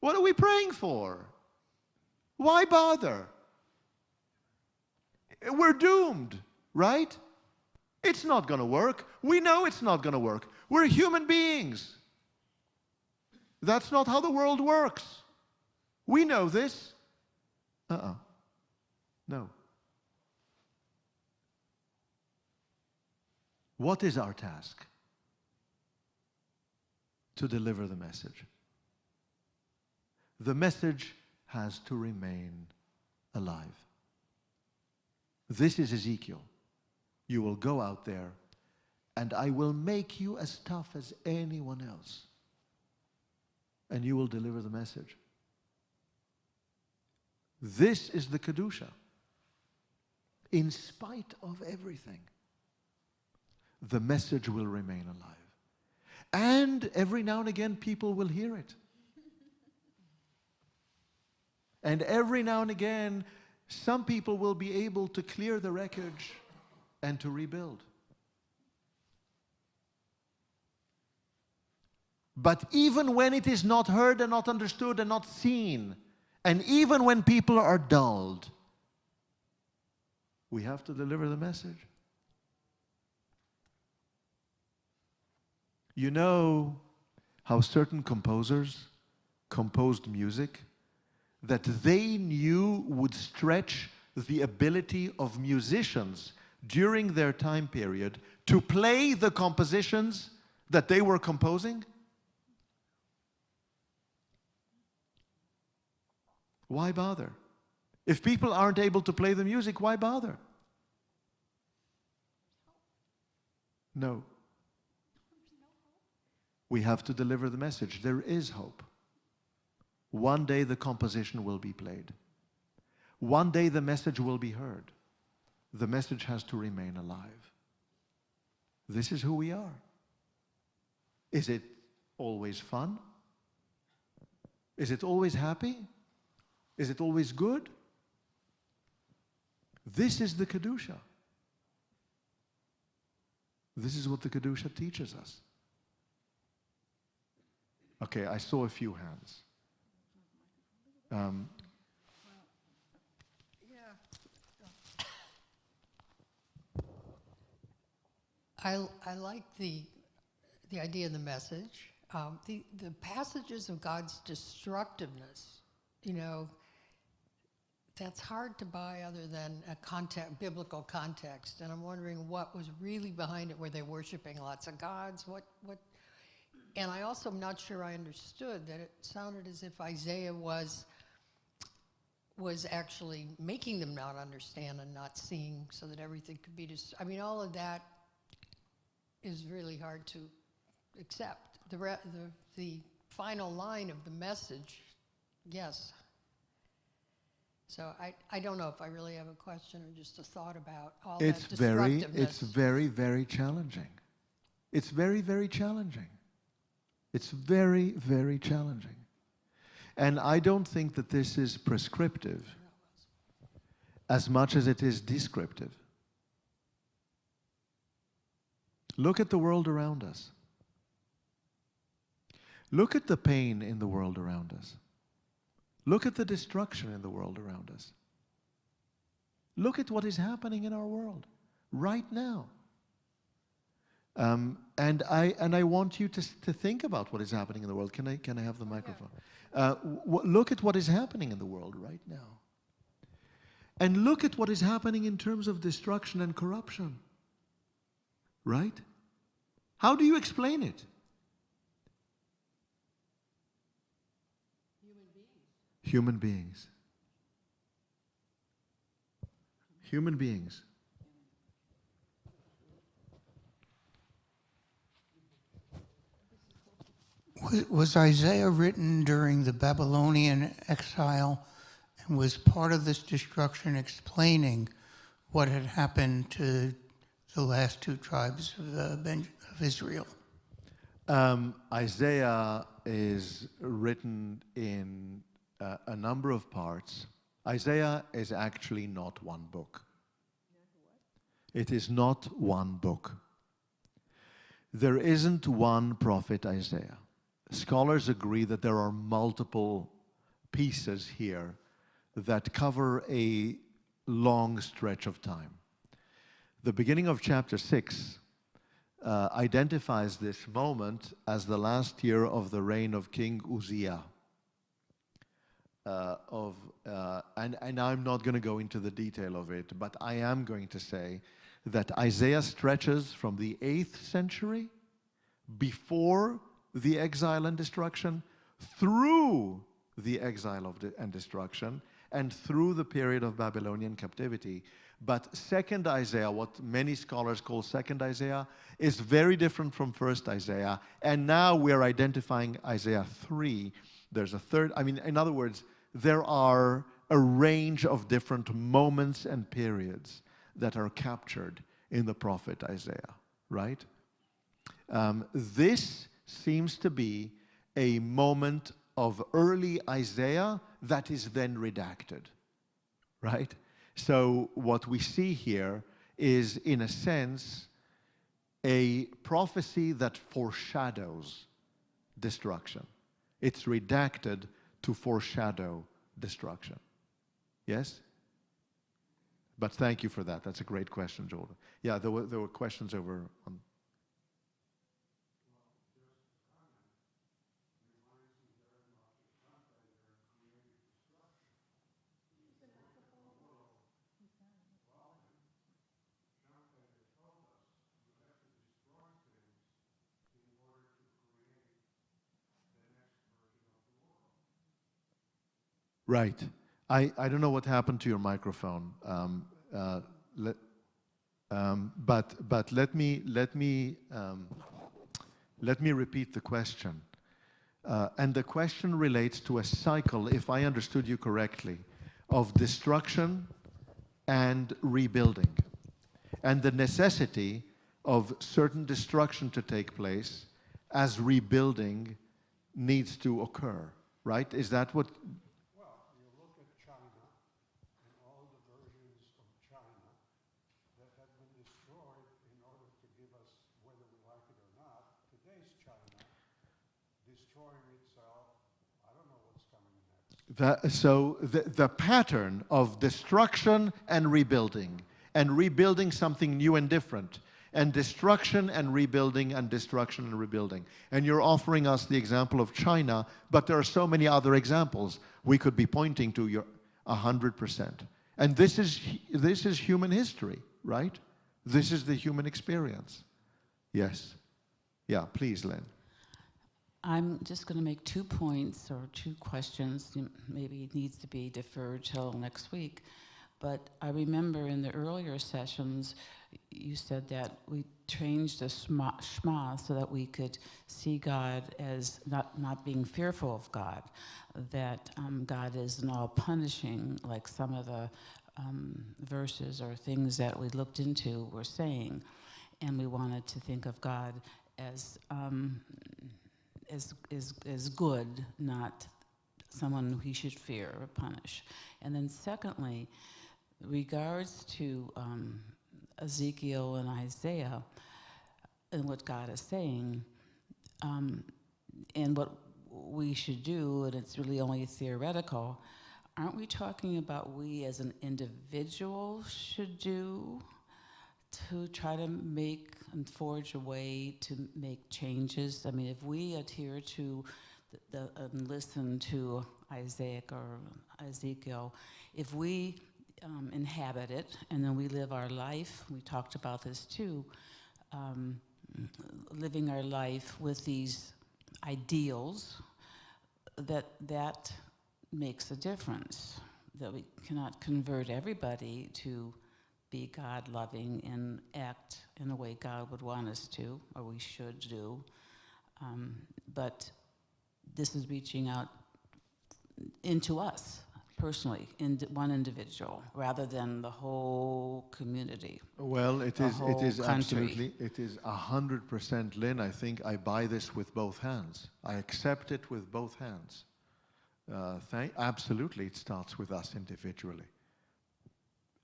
What are we praying for? Why bother? We're doomed, right? It's not going to work. We know it's not going to work. We're human beings. That's not how the world works. We know this. No. What is our task? To deliver the message. The message has to remain alive. This is Ezekiel. You will go out there and I will make you as tough as anyone else. And you will deliver the message. This is the Kedusha. In spite of everything. the message will remain alive. And every now and again, people will hear it. And every now and again, some people will be able to clear the wreckage and to rebuild. But even when it is not heard and not understood and not seen, and even when people are dulled, we have to deliver the message. You know how certain composers composed music that they knew would stretch the ability of musicians during their time period to play the compositions that they were composing? Why bother? If people aren't able to play the music, why bother? No. We have to deliver the message. There is hope. One day the composition will be played. One day the message will be heard. The message has to remain alive. This is who we are. Is it always fun? Is it always happy? Is it always good? This is the Kedusha. This is what the Kedusha teaches us. Okay, I saw a few hands. I like the idea of the message. The passages of God's destructiveness, that's hard to buy other than a biblical context. And I'm wondering what was really behind it. Were they worshiping lots of gods? What? And I also am not sure I understood that it sounded as if Isaiah was actually making them not understand and not seeing so that everything could be just. I mean, all of that is really hard to accept. The final line of the message, yes. So I don't know if I really have a question or just a thought about all that destructiveness. It's very, very challenging. It's very, very challenging. It's very, very challenging. And I don't think that this is prescriptive as much as it is descriptive. Look at the world around us. Look at the pain in the world around us. Look at the destruction in the world around us. Look at what is happening in our world right now. And I want you to think about what is happening in the world. Can I have the microphone? Look at what is happening in the world right now. And look at what is happening in terms of destruction and corruption. Right? How do you explain it? Human beings. Human beings. Was Isaiah written during the Babylonian exile and was part of this destruction explaining what had happened to the last two tribes of Israel? Isaiah is written in a number of parts. Isaiah is actually not one book. It is not one book. There isn't one prophet Isaiah. Scholars agree that there are multiple pieces here that cover a long stretch of time. The beginning of chapter 6 identifies this moment as the last year of the reign of King Uzziah. And I'm not going to go into the detail of it, but I am going to say that Isaiah stretches from the 8th century, before the exile and destruction, through the exile and destruction, and through the period of Babylonian captivity. But second Isaiah, what many scholars call second Isaiah, is very different from first Isaiah. And now we're identifying Isaiah 3. There's a third, in other words, there are a range of different moments and periods that are captured in the prophet Isaiah. right? This seems to be a moment of early Isaiah that is then redacted, right? So what we see here is, in a sense, a prophecy that foreshadows destruction. It's redacted to foreshadow destruction. Yes? But thank you for that. That's a great question, Jordan. Yeah, there were questions over on. Right. I don't know what happened to your microphone. But let me repeat the question. And the question relates to a cycle, if I understood you correctly, of destruction and rebuilding, and the necessity of certain destruction to take place as rebuilding needs to occur. Right? Is that what? So the pattern of destruction and rebuilding something new and different, and destruction and rebuilding, and destruction and rebuilding. And you're offering us the example of China, but there are so many other examples we could be pointing to. You're 100%. And this is human history, right? This is the human experience. Yes. Yeah, please, Lynn. I'm just going to make 2 points or 2 questions. Maybe it needs to be deferred till next week. But I remember in the earlier sessions, you said that we changed the Shema so that we could see God as not being fearful of God, that God isn't all punishing, like some of the verses or things that we looked into were saying. And we wanted to think of God as good, not someone he should fear or punish. And then secondly, regards to Ezekiel and Isaiah and what God is saying, and what we should do, and it's really only theoretical, aren't we talking about we as an individual should do to try to make and forge a way to make changes? I mean, if we adhere to and listen to Isaiah or Ezekiel, if we inhabit it and then we live our life, we talked about this too, living our life with these ideals, that makes a difference, that we cannot convert everybody to be God-loving and act in a way God would want us to, or we should do. But this is reaching out into us personally, in one individual, rather than the whole community. Well, it is country. absolutely, it is 100%, Lynn. I think I buy this with both hands. I accept it with both hands. Absolutely, it starts with us individually.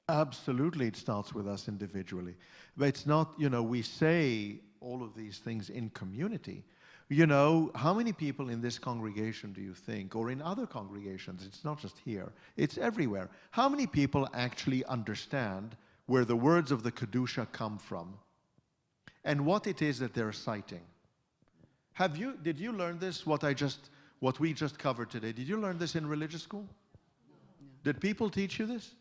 Absolutely, it starts with us individually. But it's not, we say all of these things in community. How many people in this congregation do you think, or in other congregations, it's not just here, it's everywhere, how many people actually understand where the words of the Kedusha come from and what it is that they're citing? Did you learn this, what we just covered today? Did you learn this in religious school? Did people teach you this?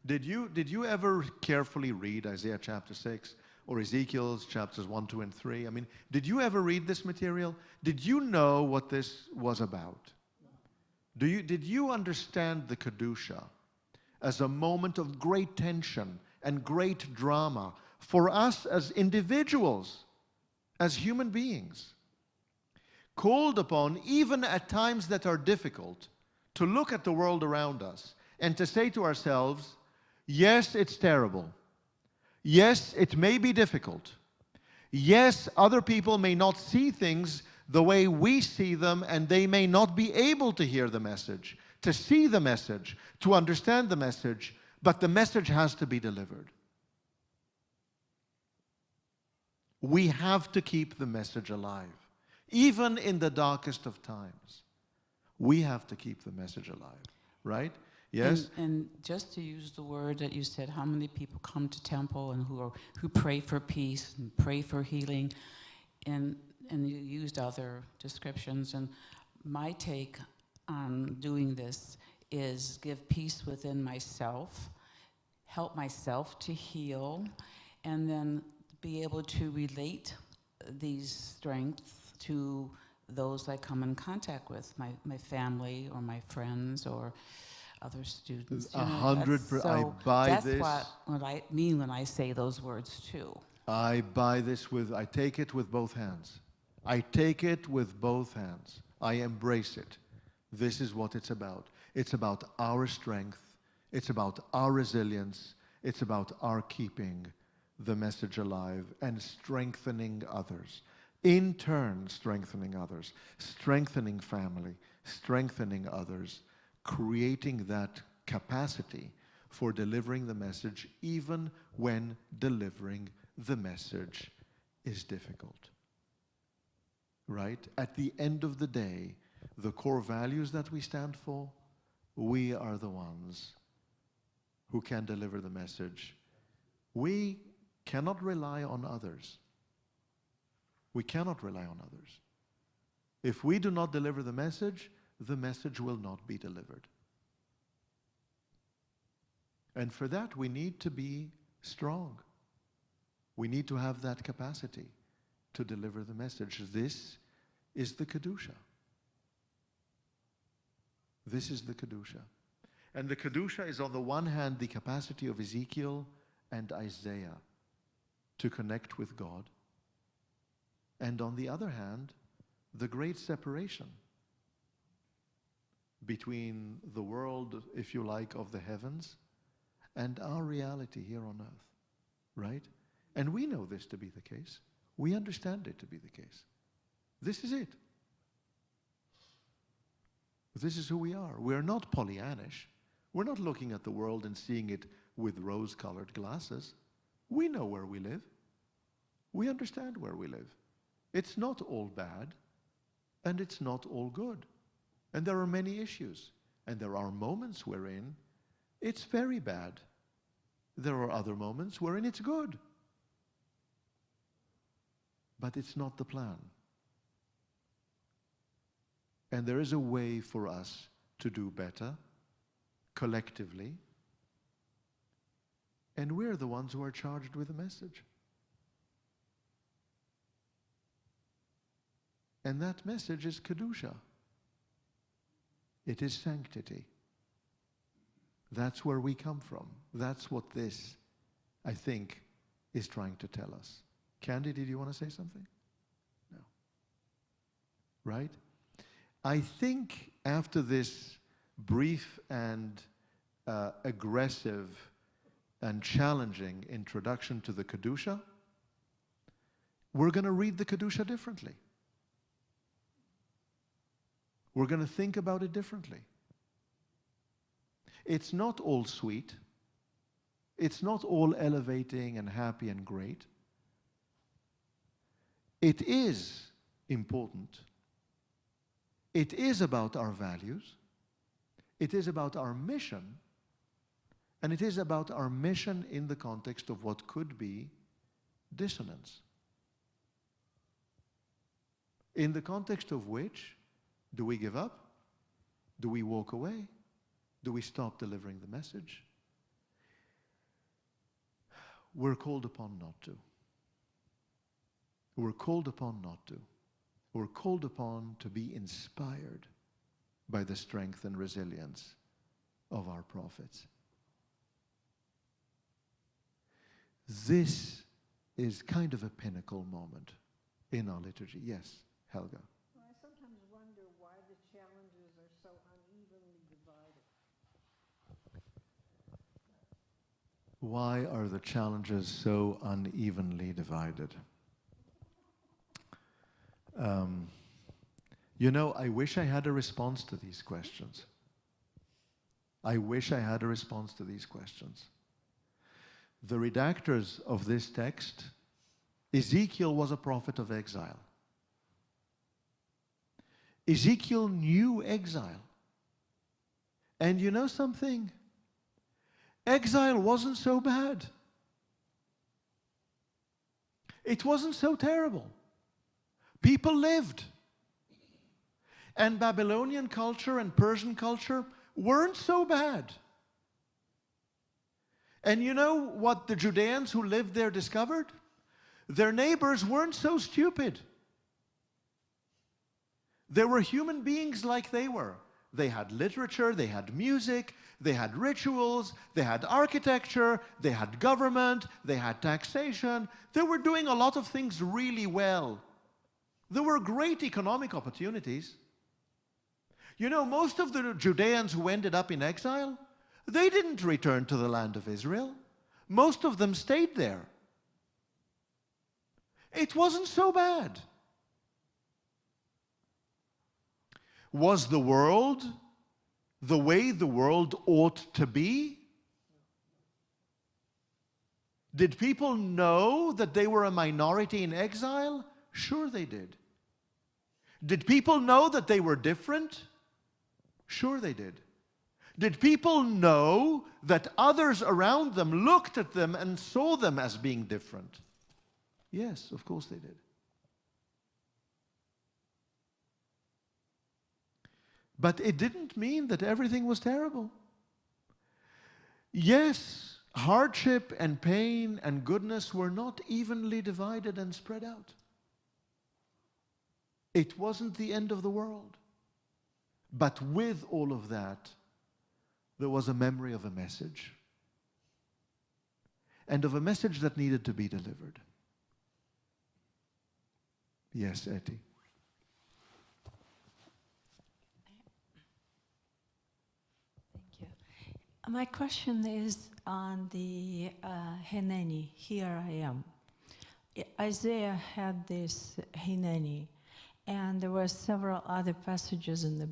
Did you ever carefully read Isaiah chapter 6 or Ezekiel's chapters 1, 2, and 3? I mean, did you ever read this material? Did you know what this was about? Did you understand the Kedusha as a moment of great tension and great drama for us as individuals, as human beings, called upon, even at times that are difficult, to look at the world around us and to say to ourselves, yes, it's terrible. Yes, it may be difficult, Yes, other people may not see things the way we see them, and they may not be able to hear the message, to see the message, to understand the message, but the message has to be delivered. We have to keep the message alive. Even in the darkest of times, we have to keep the message alive, right? Yes? And just to use the word that you said, how many people come to temple and who pray for peace and pray for healing, and you used other descriptions. And my take on doing this is give peace within myself, help myself to heal, and then be able to relate these strengths to those I come in contact with, my family or my friends or other students. 100%. I buy this. That's what I mean when I say those words too. I buy this I take it with both hands. I take it with both hands. I embrace it. This is what it's about. It's about our strength. It's about our resilience. It's about our keeping the message alive and strengthening others. In turn, strengthening others, strengthening family, strengthening others, creating that capacity for delivering the message even when delivering the message is difficult. Right? At the end of the day, the core values that we stand for, we are the ones who can deliver the message. We cannot rely on others. We cannot rely on others. If we do not deliver the message will not be delivered. And for that, we need to be strong. We need to have that capacity to deliver the message. This is the Kedusha. This is the Kedusha. And the Kedusha is on the one hand the capacity of Ezekiel and Isaiah to connect with God. And on the other hand, the great separation between the world, if you like, of the heavens and our reality here on earth, right? And we know this to be the case. We understand it to be the case. This is it. This is who we are. We're not Pollyannish. We're not looking at the world and seeing it with rose-colored glasses. We know where we live. We understand where we live. It's not all bad, and it's not all good. And there are many issues, and there are moments wherein it's very bad. There are other moments wherein it's good. But it's not the plan. And there is a way for us to do better, collectively, and we're the ones who are charged with the message. And that message is Kedusha. It is sanctity. That's where we come from. That's what this, I think, is trying to tell us. Candy, did you want to say something? No. Right? I think after this brief and aggressive and challenging introduction to the Kedusha, we're going to read the Kedusha differently. We're going to think about it differently. It's not all sweet. It's not all elevating and happy and great. It is important. It is about our values. It is about our mission. And it is about our mission in the context of what could be dissonance. In the context of which, do we give up? Do we walk away? Do we stop delivering the message? We're called upon not to. We're called upon not to. We're called upon to be inspired by the strength and resilience of our prophets. This is kind of a pinnacle moment in our liturgy. Yes, Helga. Well, I sometimes wonder why the challenges are so unevenly divided. Why are the challenges so unevenly divided? You know, I wish I had a response to these questions. I wish I had a response to these questions. The redactors of this text, Ezekiel was a prophet of exile. Ezekiel knew exile. And you know something? Exile wasn't so bad. It wasn't so terrible. People lived. And Babylonian culture and Persian culture weren't so bad. And you know what the Judeans who lived there discovered? Their neighbors weren't so stupid. They were human beings like they were. They had literature, they had music, they had rituals, they had architecture, they had government, they had taxation. They were doing a lot of things really well. There were great economic opportunities. You know, most of the Judeans who ended up in exile, they didn't return to the land of Israel. Most of them stayed there. It wasn't so bad. Was the world the way the world ought to be? Did people know that they were a minority in exile? Sure they did. Did people know that they were different? Sure they did. Did people know that others around them looked at them and saw them as being different? Yes, of course they did. But it didn't mean that everything was terrible. Yes, hardship and pain and goodness were not evenly divided and spread out. It wasn't the end of the world. But with all of that, there was a memory of a message. And of a message that needed to be delivered. Yes, Etty. Thank you. My question is on the Hineni, here I am. Isaiah had this Hineni, and there were several other passages in the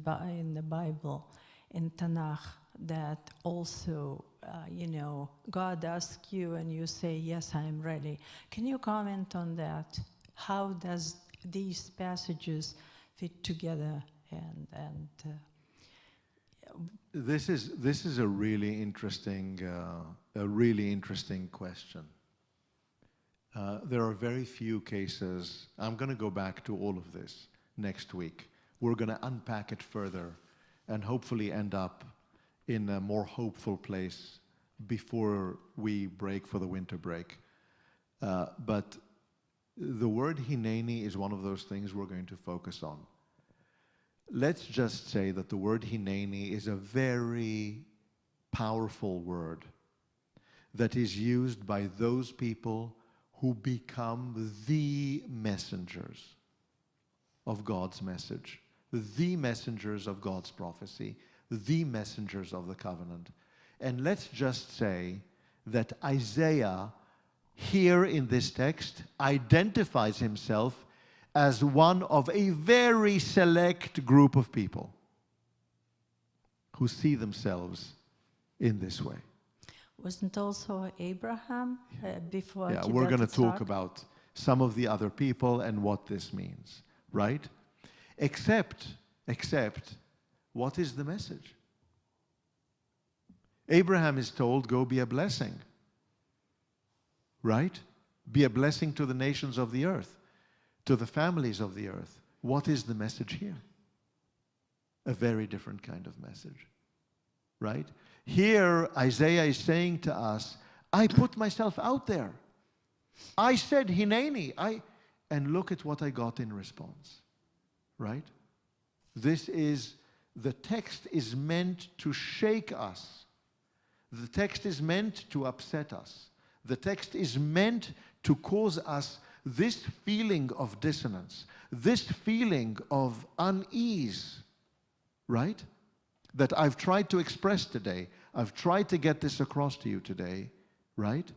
Bible, in Tanakh, that also, God asks you and you say, yes, I am ready. Can you comment on that? How does these passages fit together? This is a really interesting question. There are very few cases. I'm going to go back to all of this next week. We're going to unpack it further and hopefully end up in a more hopeful place before we break for the winter break. But the word Hineni is one of those things we're going to focus on. Let's just say that the word Hineni is a very powerful word that is used by those people who become the messengers of God's message, the messengers of God's prophecy, the messengers of the covenant. And let's just say that Isaiah, here in this text, identifies himself as one of a very select group of people who see themselves in this way. Wasn't also Abraham before? Yeah, we're going to talk about some of the other people and what this means, right? Except, what is the message? Abraham is told, go be a blessing, right? Be a blessing to the nations of the earth, to the families of the earth. What is the message here? A very different kind of message, right? Here, Isaiah is saying to us, I put myself out there. I said, Hineni, and look at what I got in response, right? The text is meant to shake us. The text is meant to upset us. The text is meant to cause us this feeling of dissonance, this feeling of unease, right? That I've tried to express today. I've tried to get this across to you today, right?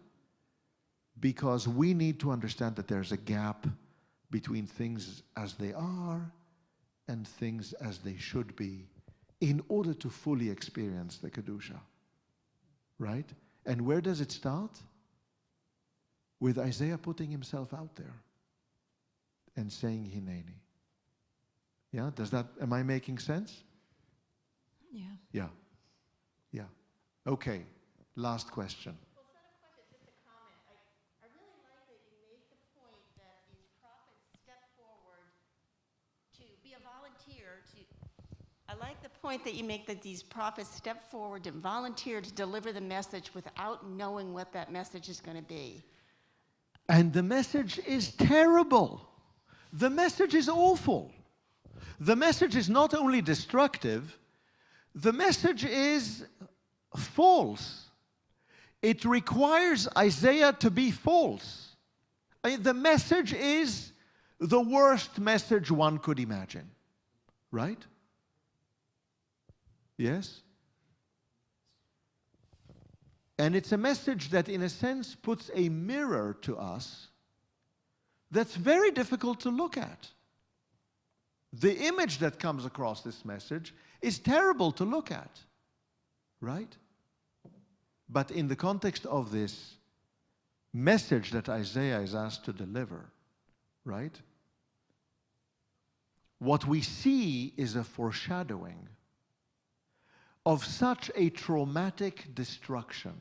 Because we need to understand that there's a gap between things as they are and things as they should be in order to fully experience the Kedusha. Right? And where does it start? With Isaiah putting himself out there and saying Hineni. Yeah, am I making sense? Yeah. Yeah. Yeah. Okay, last question. Well, it's not a question, it's just a comment. I really like that you made the point that these prophets step forward to be a volunteer to. I like the point that you make that these prophets step forward and volunteer to deliver the message without knowing what that message is going to be. And the message is terrible. The message is awful. The message is not only destructive, the message is false. It requires Isaiah to be false. The message is the worst message one could imagine. Right? Yes? And it's a message that, in a sense, puts a mirror to us that's very difficult to look at. The image that comes across this message is terrible to look at, right? But in the context of this message that Isaiah is asked to deliver, right? What we see is a foreshadowing of such a traumatic destruction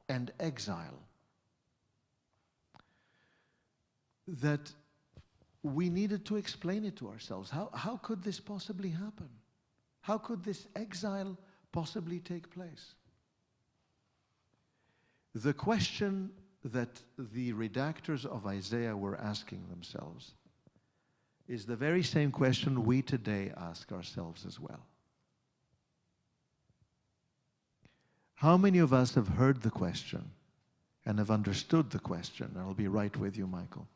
and exile that we needed to explain it to ourselves. How could this possibly happen? How could this exile possibly take place? The question that the redactors of Isaiah were asking themselves is the very same question we today ask ourselves as well. How many of us have heard the question and have understood the question? I'll be right with you, Michael.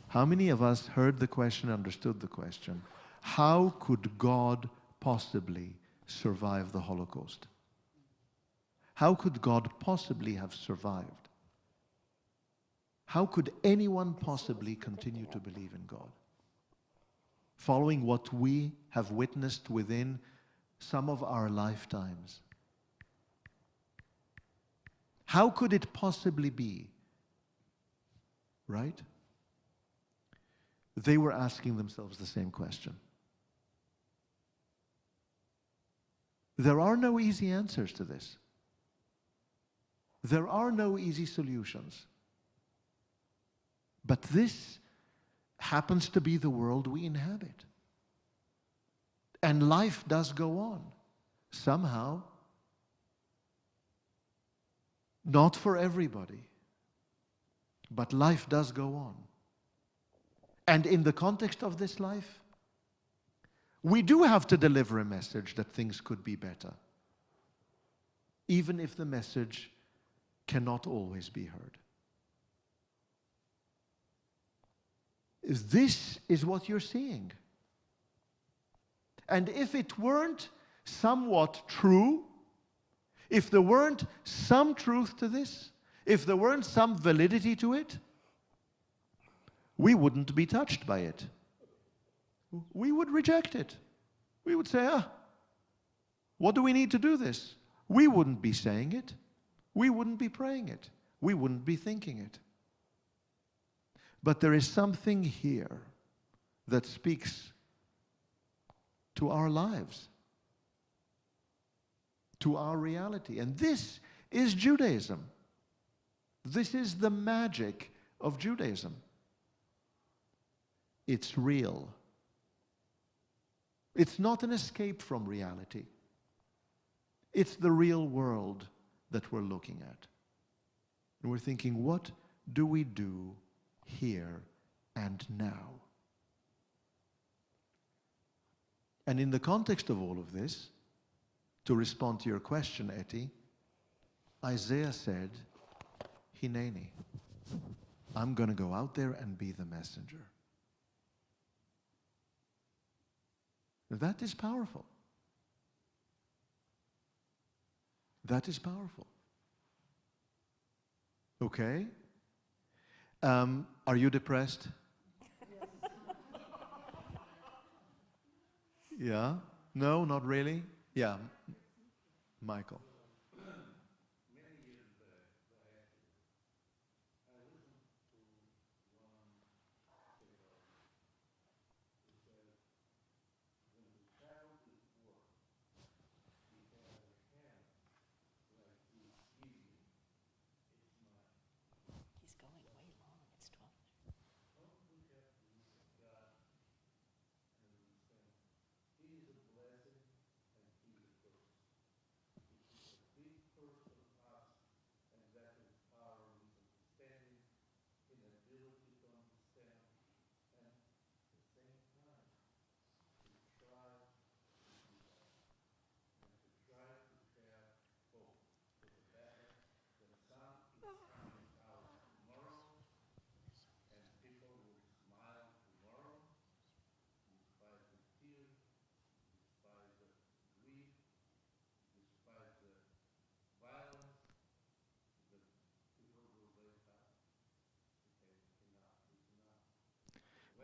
How many of us heard the question, understood the question? How could God possibly survive the Holocaust? How could God possibly have survived? How could anyone possibly continue to believe in God? Following what we have witnessed within some of our lifetimes. How could it possibly be? Right? They were asking themselves the same question. There are no easy answers to this. There are no easy solutions. But this happens to be the world we inhabit. And life does go on. Somehow. Not for everybody. But life does go on. And in the context of this life, we do have to deliver a message that things could be better. Even if the message cannot always be heard. This is what you're seeing. And if it weren't somewhat true, if there weren't some truth to this, if there weren't some validity to it, we wouldn't be touched by it. We would reject it. We would say, what do we need to do this? We wouldn't be saying it. We wouldn't be praying it. We wouldn't be thinking it. But there is something here that speaks to our lives, to our reality. And this is Judaism. This is the magic of Judaism. It's real. It's not an escape from reality. It's the real world that we're looking at. And we're thinking, what do we do here and now? And in the context of all of this, to respond to your question, Etty, Isaiah said, Hineni, I'm going to go out there and be the messenger. That is powerful. That is powerful. Okay? Are you depressed? Yeah? No, not really? Yeah. Michael. He's going way long. It's 12.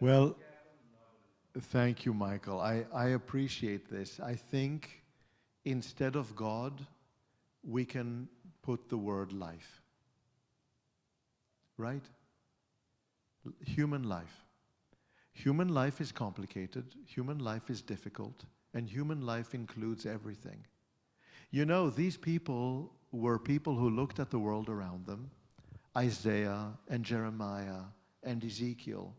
Well, thank you, Michael. I appreciate this. I think instead of God, we can put the word life. Right? Human life. Human life is complicated, human life is difficult, and human life includes everything. You know, these people were people who looked at the world around them, Isaiah and Jeremiah and Ezekiel,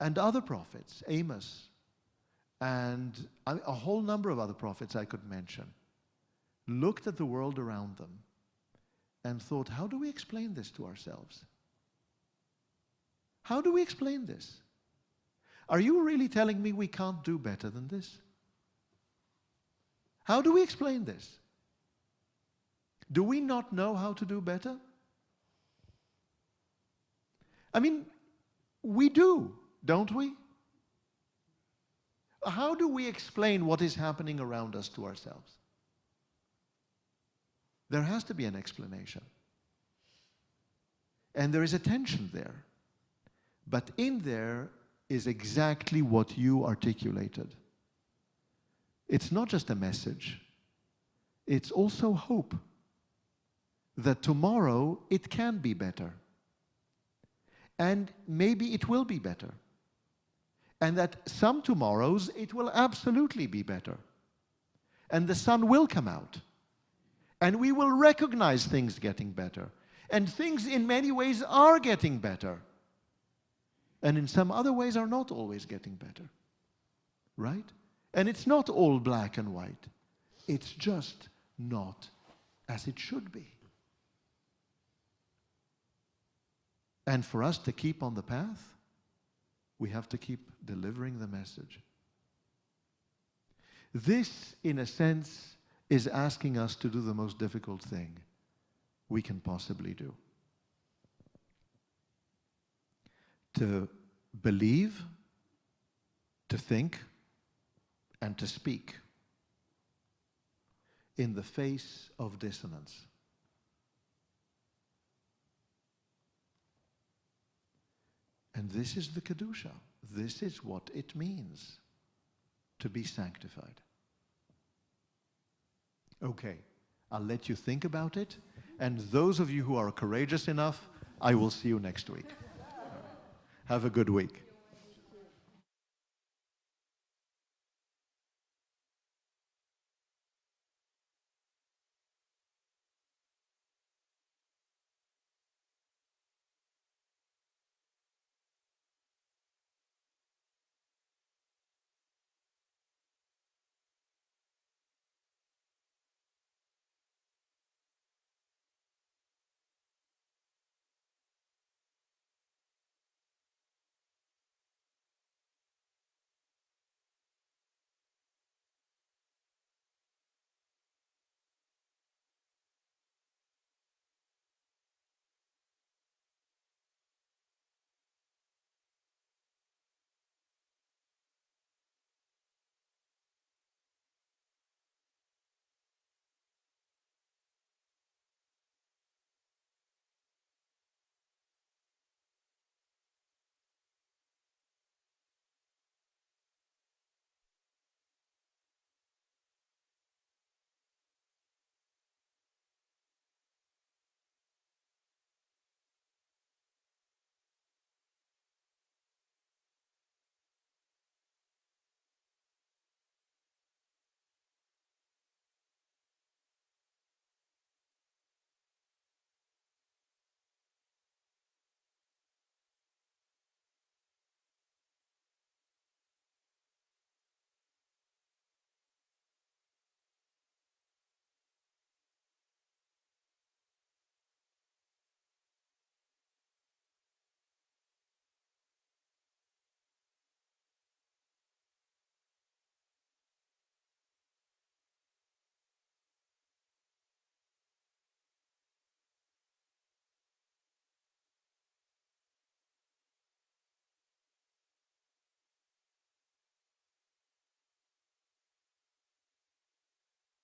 and other prophets, Amos, and a whole number of other prophets I could mention, looked at the world around them and thought, how do we explain this to ourselves? How do we explain this? Are you really telling me we can't do better than this? How do we explain this? Do we not know how to do better? I mean, we do, don't we? How do we explain what is happening around us to ourselves? There has to be an explanation. And there is a tension there. But in there is exactly what you articulated. It's not just a message. It's also hope that tomorrow it can be better. And maybe it will be better. And that some tomorrows it will absolutely be better. And the sun will come out. And we will recognize things getting better. And things in many ways are getting better. And in some other ways are not always getting better. Right? And it's not all black and white. It's just not as it should be. And for us to keep on the path, we have to keep delivering the message. This, in a sense, is asking us to do the most difficult thing we can possibly do. To believe, to think, and to speak in the face of dissonance. And this is the Kedusha. This is what it means to be sanctified. Okay, I'll let you think about it. And those of you who are courageous enough, I will see you next week. Have a good week.